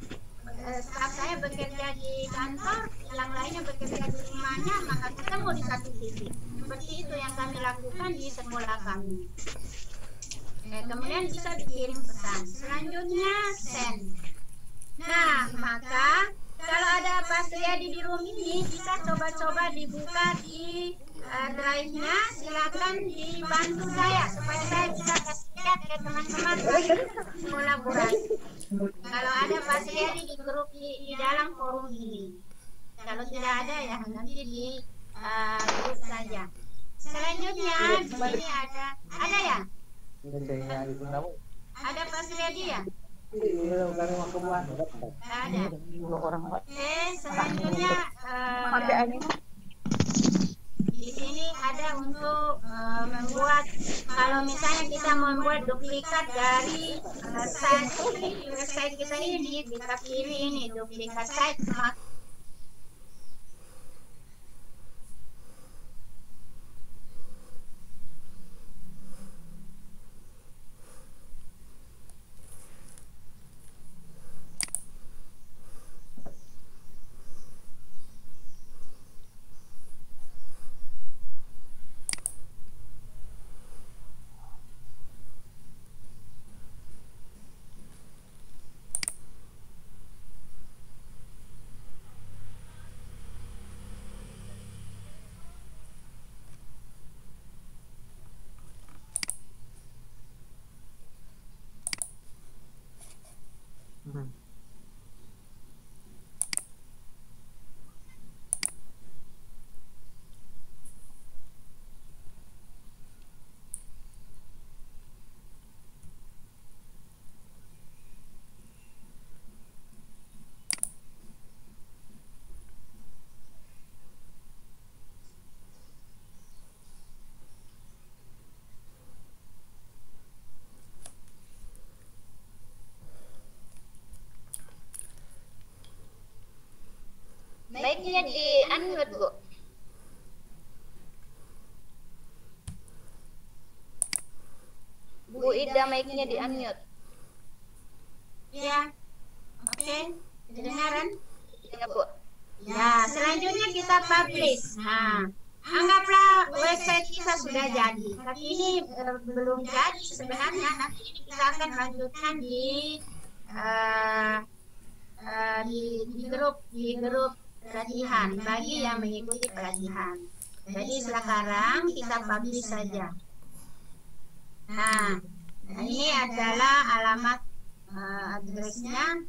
staf saya bekerja di kantor, yang lainnya bekerja di rumahnya, maka ketemu di satu titik. Seperti itu yang kami lakukan di sekolah kami. Kemudian bisa dikirim pesan. Selanjutnya send. Nah, maka kalau ada Pak Sriyadi di room ini bisa coba-coba dibuka di drive-nya. Silakan dibantu saya supaya saya bisa kasih lihat ke teman-teman kolaborasi. Kalau ada Pak Sriyadi di grup di dalam forum ini. Kalau tidak ada ya nanti di grup saja. Selanjutnya di sini ada ya? Ada Pak Sriyadi ya? Ada. Selanjutnya di sini ada untuk membuat, kalau misalnya kita membuat duplikat dari website kita ini, kita pilih ini duplikat site. Mic-nya di unmute, Bu. Bu Ida, mic-nya di unmute. Ya. Oke. Kedengaran? Ya, Bu. Ya, selanjutnya kita publish. Nah, anggaplah website kita sudah jadi. Tapi ini belum jadi sebenarnya. Nanti kita akan lanjutkan di grup pelatihan bagi yang mengikuti pelatihan. Jadi sekarang kita publish saja. Nah, ini adalah alamat addressnya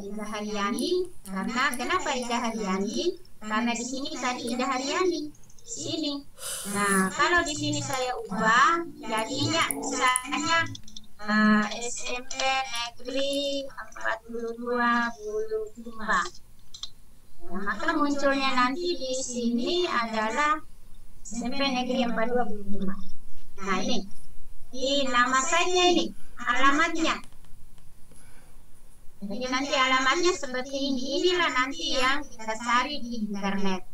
Ida Haryani. Karena kenapa Ida Haryani? Karena di sini tadi Ida Haryani. sini. Nah, kalau di sini saya ubah, jadinya misalnya SMP Negeri 42 Bulukumba. Nah, maka munculnya nanti di sini adalah SMP Negeri 42 Bulukumba. Nah, ini di nama site-nya ini, alamatnya. Jadi nanti alamatnya seperti ini. Inilah nanti yang kita cari di internet.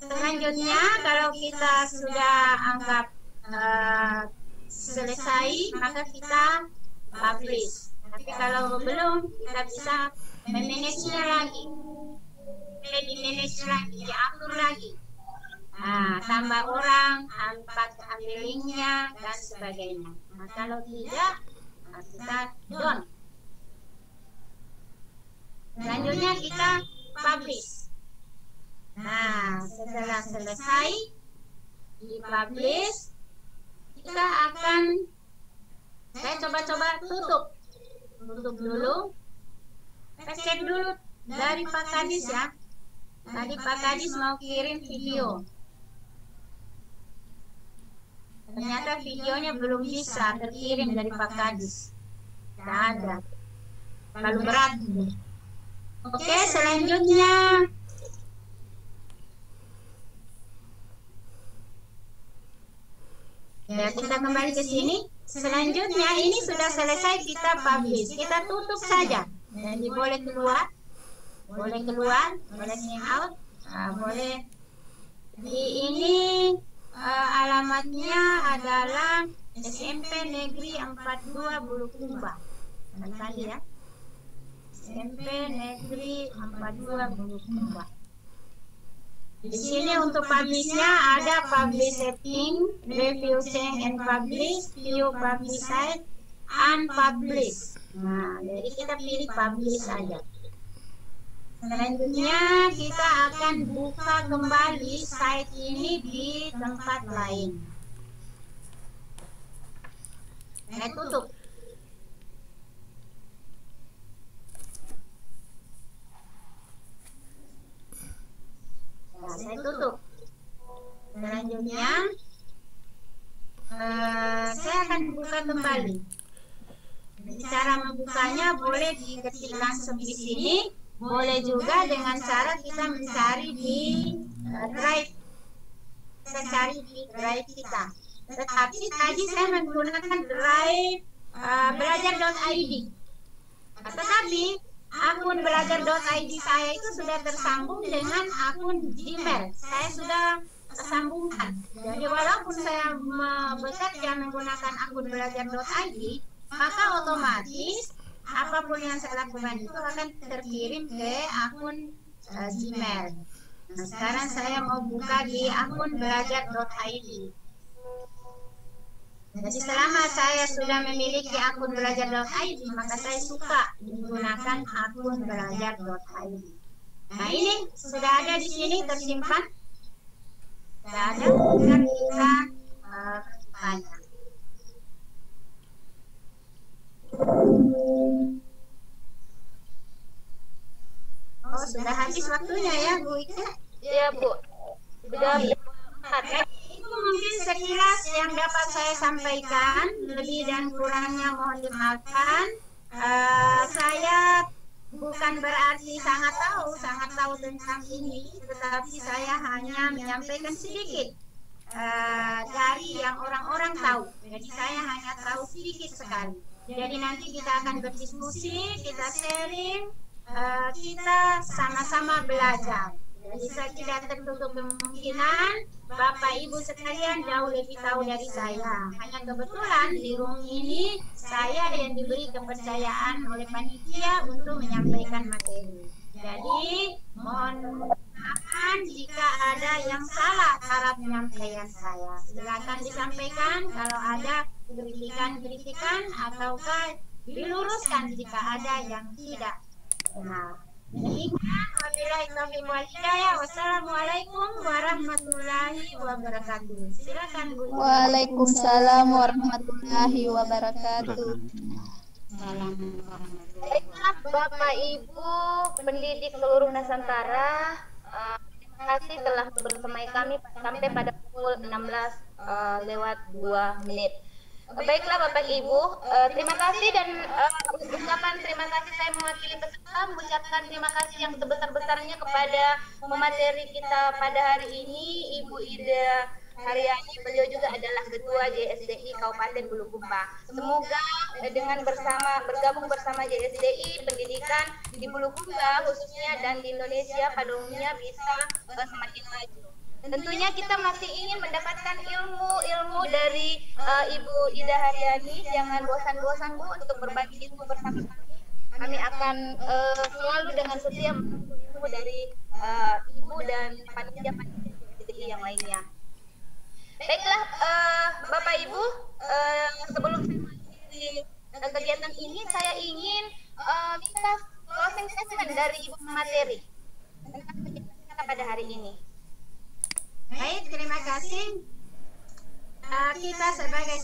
Selanjutnya, kalau kita sudah anggap selesai, maka kita publish. Tapi kalau belum, kita bisa memanage-nya lagi. Di-manage lagi, diatur lagi. Nah, tambah orang, ambil link-nya, dan sebagainya. Nah, kalau tidak, kita don't. Selanjutnya kita publish. Nah, setelah selesai di-publish, kita akan, saya coba-coba tutup dulu. Kita cek dulu dari Pak Kadis ya. Tadi Pak Kadis mau kirim video. Ternyata videonya belum bisa terkirim dari Pak Kadis. Tidak ada. Terlalu berat. Oke, selanjutnya ya, kita kembali ke sini. Selanjutnya ini sudah selesai kita publish. Kita tutup saja. Jadi boleh keluar, boleh sign out, boleh. Di ini alamatnya adalah SMP Negeri 42 Bulukumba. Tadi ya. SMP Negeri 42 Bulukumba. Di sini untuk publishnya ada publish setting, review change and publish, view publish site, unpublish. Nah, jadi kita pilih publish saja. Selanjutnya kita akan buka kembali site ini di tempat lain. Saya tutup. Nah, saya tutup. Selanjutnya saya akan buka kembali. Jadi cara membukanya boleh diketik langsung di sini, boleh juga dengan cara kita mencari di drive. Kita cari di drive kita. Tetapi tadi saya menggunakan drive belajar.id. Tetapi akun belajar.id saya itu sudah tersambung dengan akun Gmail. Saya sudah tersambungkan. Jadi walaupun saya bekerja menggunakan akun belajar.id, maka otomatis apapun yang saya lakukan itu akan terkirim ke akun Gmail. Nah, sekarang saya mau buka di akun belajar.id. Jadi selama saya sudah memiliki akun belajar.id, maka saya suka menggunakan akun belajar.id. Nah, ini sudah ada di sini tersimpan. Sudah ada, dan kita tanya. Oh, sudah habis waktunya ya, Bu Ika? Iya, Bu. Sudah. Itu mungkin sekilas yang dapat saya sampaikan. Lebih dan kurangnya mohon dimaafkan. Saya bukan berarti sangat tahu tentang ini, tetapi saya hanya menyampaikan sedikit dari yang orang-orang tahu. Jadi saya hanya tahu sedikit sekali. Jadi nanti kita akan berdiskusi, kita sharing, kita sama-sama belajar. Jadi saya tidak tertutup kemungkinan Bapak Ibu sekalian jauh lebih tahu dari saya. Hanya kebetulan di room ini saya yang diberi kepercayaan oleh panitia untuk menyampaikan materi. Jadi mohon maaf jika ada yang salah cara penyampaian saya. Silakan disampaikan kalau ada kritikan ataukah diluruskan jika ada yang tidak benar. Demikian, wabillahi taufiq wal hidayah. Wassalamualaikum warahmatullahi wabarakatuh. Silakan Bu. Waalaikumsalam warahmatullahi wabarakatuh. Baiklah Bapak Ibu pendidik seluruh Nusantara, terima kasih telah bersemai kami sampai pada pukul 16:02. Baiklah Bapak Ibu, terima kasih dan ucapan terima kasih saya mewakili peserta mengucapkan terima kasih yang sebesar-besarnya kepada pemateri kita pada hari ini, Ibu Ida Haryani. Beliau juga adalah Ketua JSDI Kabupaten Bulukumba. Semoga dengan bergabung bersama JSDI pendidikan di Bulukumba khususnya dan di Indonesia pada umumnya bisa semakin maju. Tentunya kita masih ingin mendapatkan ilmu dari Ibu Ida Haryani. Jangan bosan-bosan Bu untuk berbagi ilmu bersama kami. Kami akan selalu dengan setia ilmu dari Ibu dan panitia yang lainnya. Baiklah Bapak Ibu, sebelum saya mengakhiri kegiatan ini, saya ingin minta closing statement dari Ibu materi tentang kegiatan kita pada hari ini. Baik, terima kasih. Kita sebagai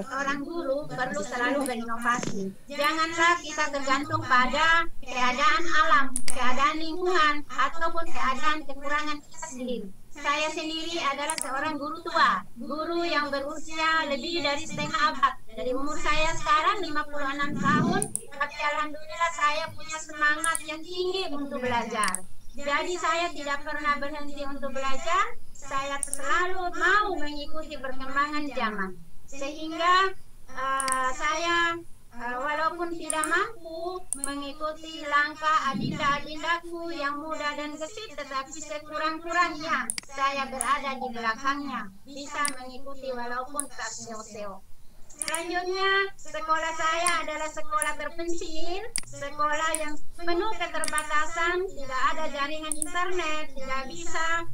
orang guru perlu selalu berinovasi. Janganlah kita tergantung pada keadaan alam, keadaan lingkungan, ataupun keadaan kekurangan kita sendiri. Saya sendiri adalah seorang guru tua, guru yang berusia lebih dari setengah abad. Dari umur saya sekarang 56 tahun, tapi alhamdulillah saya punya semangat yang tinggi untuk belajar. Jadi saya tidak pernah berhenti untuk belajar, saya selalu mau mengikuti perkembangan zaman. Sehingga saya walaupun tidak mampu mengikuti langkah adinda-adindaku yang muda dan gesit, tetapi sekurang-kurangnya saya berada di belakangnya, bisa mengikuti walaupun tak seo-seo. Selanjutnya, sekolah saya adalah sekolah terpencil, sekolah yang penuh keterbatasan, tidak ada jaringan internet, tidak bisa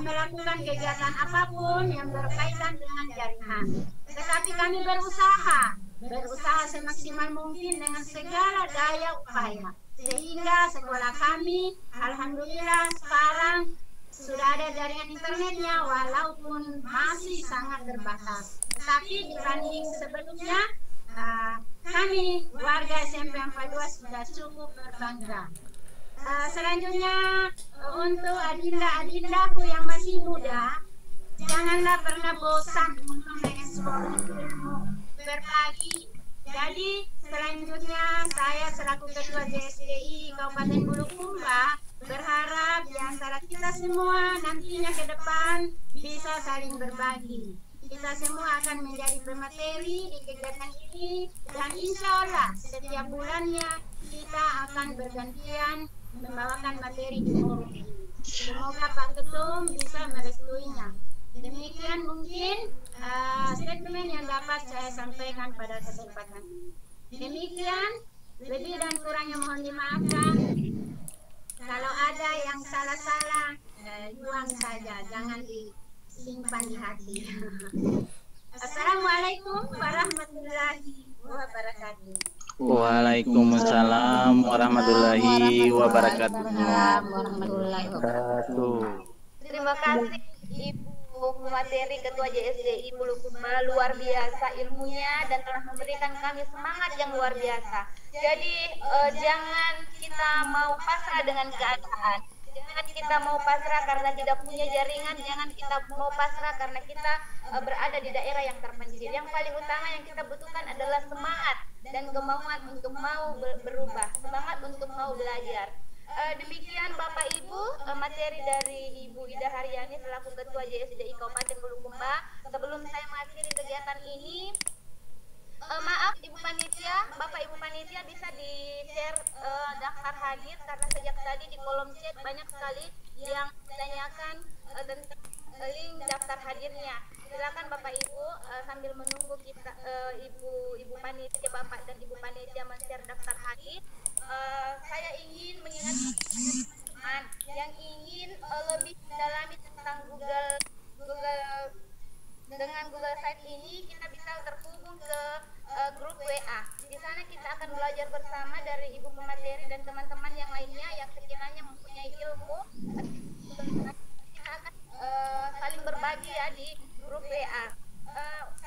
melakukan kegiatan apapun yang berkaitan dengan jaringan. Tetapi kami berusaha semaksimal mungkin dengan segala daya upaya. Sehingga sekolah kami, alhamdulillah sekarang sudah ada jaringan internetnya walaupun masih sangat terbatas. Tetapi dibanding sebelumnya, kami warga SMP 42 sudah cukup berbangga. Selanjutnya untuk adinda-adindaku yang masih muda, janganlah pernah bosan untuk mengeksplor ilmu, berbagi. Jadi selanjutnya saya selaku Ketua JSDI Kabupaten Bulukumba berharap di antara kita semua nantinya ke depan bisa saling berbagi. Kita semua akan menjadi pemateri di kegiatan ini dan insya Allah setiap bulannya kita akan bergantian membawakan materi di forum ini. Semoga Pak Ketum bisa merestuinya. Demikian mungkin statement yang dapat saya sampaikan pada kesempatan ini. Demikian, lebih dan kurangnya mohon dimaafkan. Kalau ada yang salah-salah, buang saja, jangan disimpan di hati. Assalamualaikum warahmatullahi wabarakatuh. Waalaikumsalam warahmatullahi wabarakatuh. Terima kasih Ibu materi Ketua JSDI Bulukumba, luar biasa ilmunya dan telah memberikan kami semangat yang luar biasa. Jadi jangan kita mau pasrah dengan keadaan, jangan kita mau pasrah karena tidak punya jaringan, jangan kita mau pasrah karena kita berada di daerah yang terpencil. Yang paling utama yang kita butuhkan adalah semangat dan kemauan untuk mau berubah, semangat untuk mau belajar. Demikian Bapak Ibu materi dari Ibu Ida Haryani selaku Ketua JSDI Kabupaten Bulukumba. Sebelum saya mengakhiri kegiatan ini, maaf Ibu Panitia, Bapak Ibu Panitia bisa di-share daftar hadir karena sejak tadi di kolom chat banyak sekali yang menanyakan tentang link daftar hadirnya. Silakan Bapak Ibu sambil menunggu kita Ibu Panitia, Bapak dan Ibu Panitia men-share daftar hadir. Saya ingin mengingatkan teman-teman yang ingin lebih mendalami tentang dengan Google Site ini, kita bisa terhubung ke grup WA. Di sana kita akan belajar bersama dari Ibu pemateri dan teman-teman yang lainnya yang sekiranya mempunyai ilmu. Kita akan saling berbagi ya di grup WA.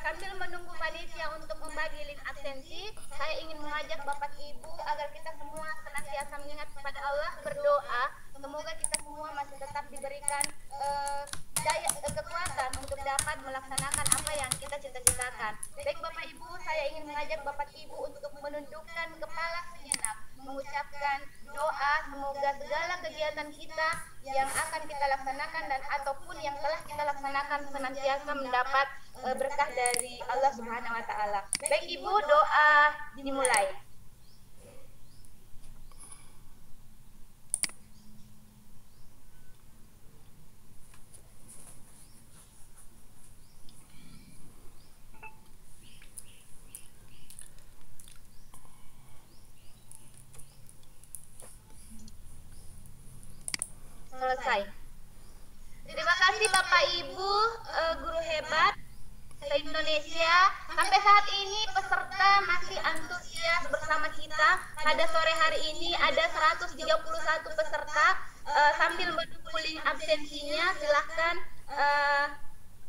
sambil menunggu panitia untuk membagi link absensi, saya ingin mengajak Bapak Ibu agar kita semua senantiasa mengingat kepada Allah, berdoa semoga kita semua masih tetap diberikan daya kekuatan untuk dapat melaksanakan apa yang kita cita-citakan. Baik Bapak Ibu, saya ingin mengajak Bapak Ibu untuk menundukkan kepala sejenak, mengucapkan doa semoga segala kegiatan kita yang akan kita laksanakan dan ataupun yang telah kita laksanakan senantiasa mendapat berkah dari Allah Subhanahu wa taala. Baik Ibu, doa dimulai. Selesai. Terima kasih Bapak Ibu, guru hebat se-Indonesia. Sampai saat ini peserta masih antusias bersama kita. Pada sore hari ini ada 131 peserta. Sambil menunggu link absensinya, silahkan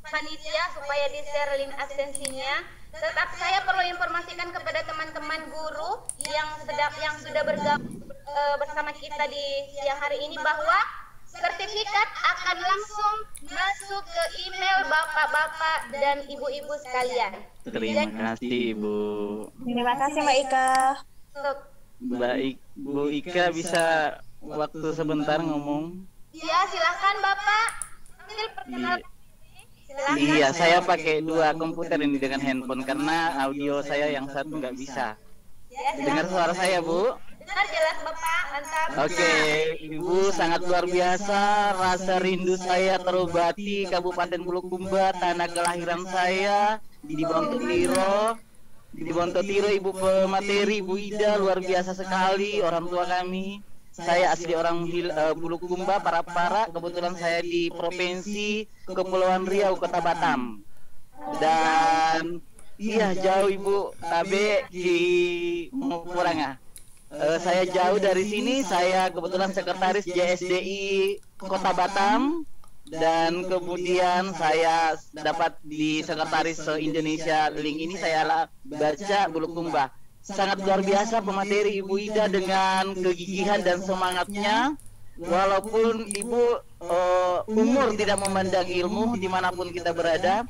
panitia supaya di-share link absensinya. Tetap saya perlu informasikan kepada teman-teman guru yang sudah bergabung bersama kita di siang hari ini bahwa sertifikat akan langsung masuk ke email bapak-bapak dan ibu-ibu sekalian. Terima kasih Ibu. Terima kasih Mbak Ika. Baik, Bu Ika bisa waktu sebentar ngomong? Iya, silakan Bapak. Sambil perkenalkan. Iya, saya pakai dua komputer ini dengan handphone karena audio saya yang satu nggak bisa. Dengar suara saya, Bu? Dengar jelas Bapak, mantap. Oke, Ibu sangat luar biasa. Rasa rindu saya terobati. Kabupaten Bulukumba, tanah kelahiran saya di Bontotiro. Di Bontotiro, Ibu pemateri, Ibu Ida luar biasa sekali. Orang tua kami. Saya asli orang Bulukumba, Parapara. Kebetulan saya di Provinsi Kepulauan Riau, Kota Batam. Dan iya jauh Ibu, tabe di Mupuranga. Saya jauh dari sini, saya kebetulan sekretaris JSDI Kota Batam dan kemudian saya dapat di sekretaris se-Indonesia link ini saya baca Bulukumba. Sangat luar biasa pemateri Ibu Ida dengan kegigihan dan semangatnya. Walaupun Ibu umur tidak memandang ilmu dimanapun kita berada,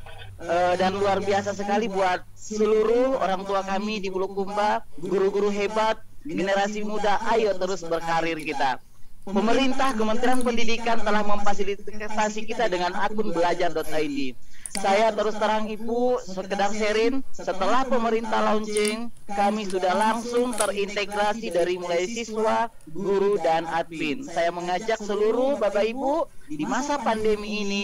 dan luar biasa sekali buat seluruh orang tua kami di Bulukumba, guru-guru hebat, generasi muda, ayo terus berkarir kita. Pemerintah Kementerian Pendidikan telah memfasilitasi kita dengan akun belajar.id. Saya terus terang Ibu, sekedar sharing, setelah pemerintah launching, kami sudah langsung terintegrasi dari mulai siswa, guru, dan admin. Saya mengajak seluruh Bapak Ibu di masa pandemi ini,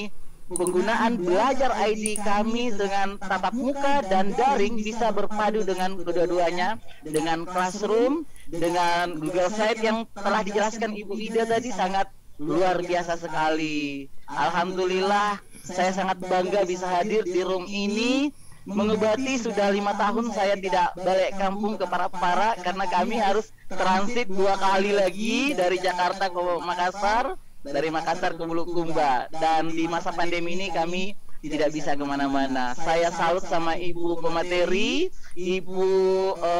penggunaan belajar ID kami dengan tatap muka dan daring bisa berpadu dengan kedua-duanya, dengan Classroom, dengan Google Site yang telah dijelaskan Ibu Ida tadi sangat luar biasa sekali. Alhamdulillah, saya sangat bangga bisa hadir di room ini. Mengobati sudah 5 tahun saya tidak balik kampung ke Parapara karena kami harus transit 2 kali lagi dari Jakarta ke Makassar, dari Makassar ke Bulukumba, dan di masa pandemi ini kami tidak bisa kemana-mana. Saya salut sama Ibu pemateri, Ibu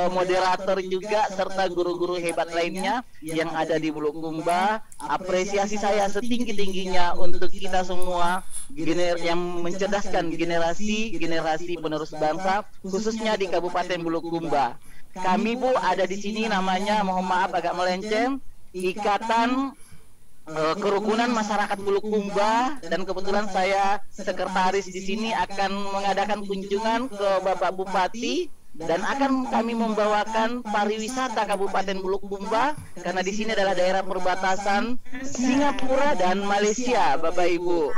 moderator juga, serta guru-guru hebat lainnya yang ada di Bulukumba. Apresiasi saya setinggi-tingginya untuk kita semua yang mencerdaskan generasi penerus bangsa, khususnya di Kabupaten Bulukumba. Kami Bu ada di sini namanya, mohon maaf agak melenceng, Ikatan Kerukunan Masyarakat Bulukumba, dan kebetulan saya sekretaris di sini akan mengadakan kunjungan ke Bapak Bupati dan akan kami membawakan pariwisata Kabupaten Bulukumba karena di sini adalah daerah perbatasan Singapura dan Malaysia, Bapak Ibu.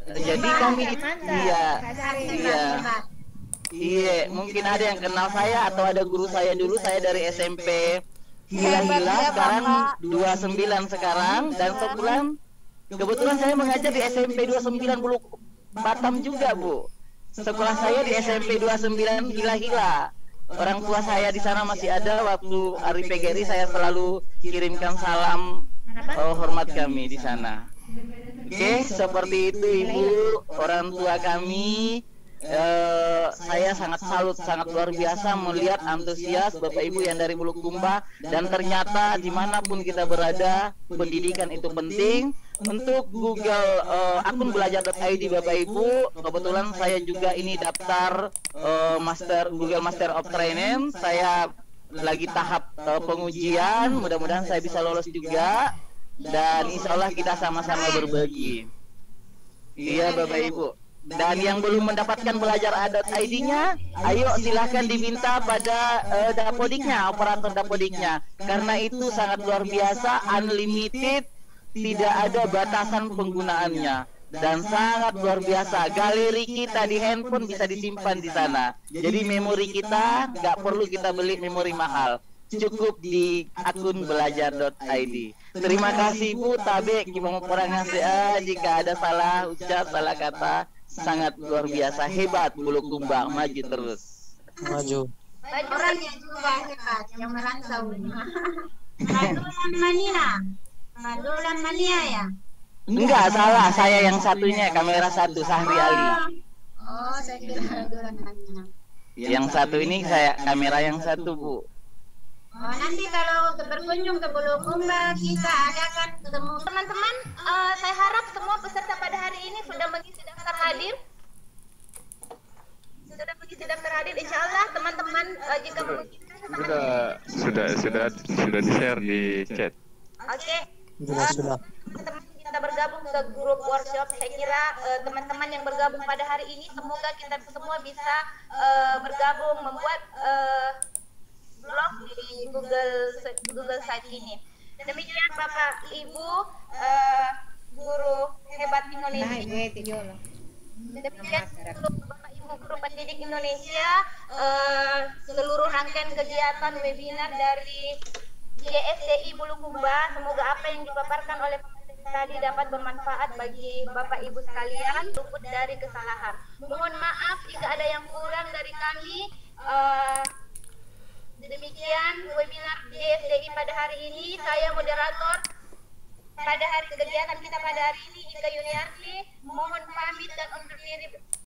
Jadi kami iya, mungkin ada yang kenal saya atau ada guru saya dulu, saya dari SMP Hila-Hila, sekarang 29 sekarang, dan kebetulan saya mengajar di SMP 29 Batam juga Bu. Sekolah saya di SMP 29 Hila-Hila. Orang tua saya di sana masih ada. Waktu Ari PGRI saya selalu kirimkan salam hormat kami di sana. Oke, seperti itu Ibu, orang tua kami. saya sangat salut, sangat luar biasa melihat antusias Bapak Ibu yang dari Bulukumba, dan ternyata dimanapun kita berada, pendidikan itu penting. Untuk Google akun belajar.id Bapak Ibu, kebetulan saya juga ini daftar Google Master of Training. Saya lagi tahap pengujian, mudah-mudahan saya bisa lolos juga, dan insya Allah kita sama-sama berbagi. Iya Bapak Ibu. Dan yang belum mendapatkan belajar.id-nya, ayo silahkan diminta pada dapodiknya, operator dapodiknya, karena itu sangat luar biasa, unlimited, tidak ada batasan penggunaannya, dan sangat luar biasa. Galeri kita di handphone bisa disimpan di sana. Jadi memori kita nggak perlu kita beli memori mahal, cukup di akun belajar.id. Terima kasih Bu Tabe Kimong Perangasea, jika ada salah ucap, salah kata, sangat luar biasa, hebat Bulukumba, maju terus. Maju. Orangnya juga hebat, yang merantau. Madulan Mania. Madulan Mania ya? Enggak, salah, saya yang satunya, kamera satu, Sahri Ali. Oh, saya kira Madulan Mania. Yang satu ini saya kamera yang satu, Bu. Oh, nanti kalau berkunjung ke Bulukumba kita adakan ketemu Teman-teman, saya harap semua peserta pada hari ini sudah mengisi daftar hadir. Sudah mengisi daftar hadir, insya Allah teman-teman jika memungkinkan sudah di-share di chat. Oke. Sudah. Teman-teman kita bergabung ke grup workshop. Saya kira teman-teman yang bergabung pada hari ini semoga kita semua bisa bergabung membuat blog di Google Site ini. Demikian Bapak Ibu guru hebat Indonesia. Demikian seluruh Bapak Ibu guru pendidik Indonesia, seluruh rangkaian kegiatan webinar dari JSDI Bulukumba. Semoga apa yang dipaparkan oleh tadi dapat bermanfaat bagi Bapak Ibu sekalian, luput dari kesalahan. Mohon maaf jika ada yang kurang dari kami. Demikian webinar JSDI pada hari ini. Saya moderator pada hari kegiatan kita pada hari ini, Ika Yuniarti. Mohon pamit dan undur diri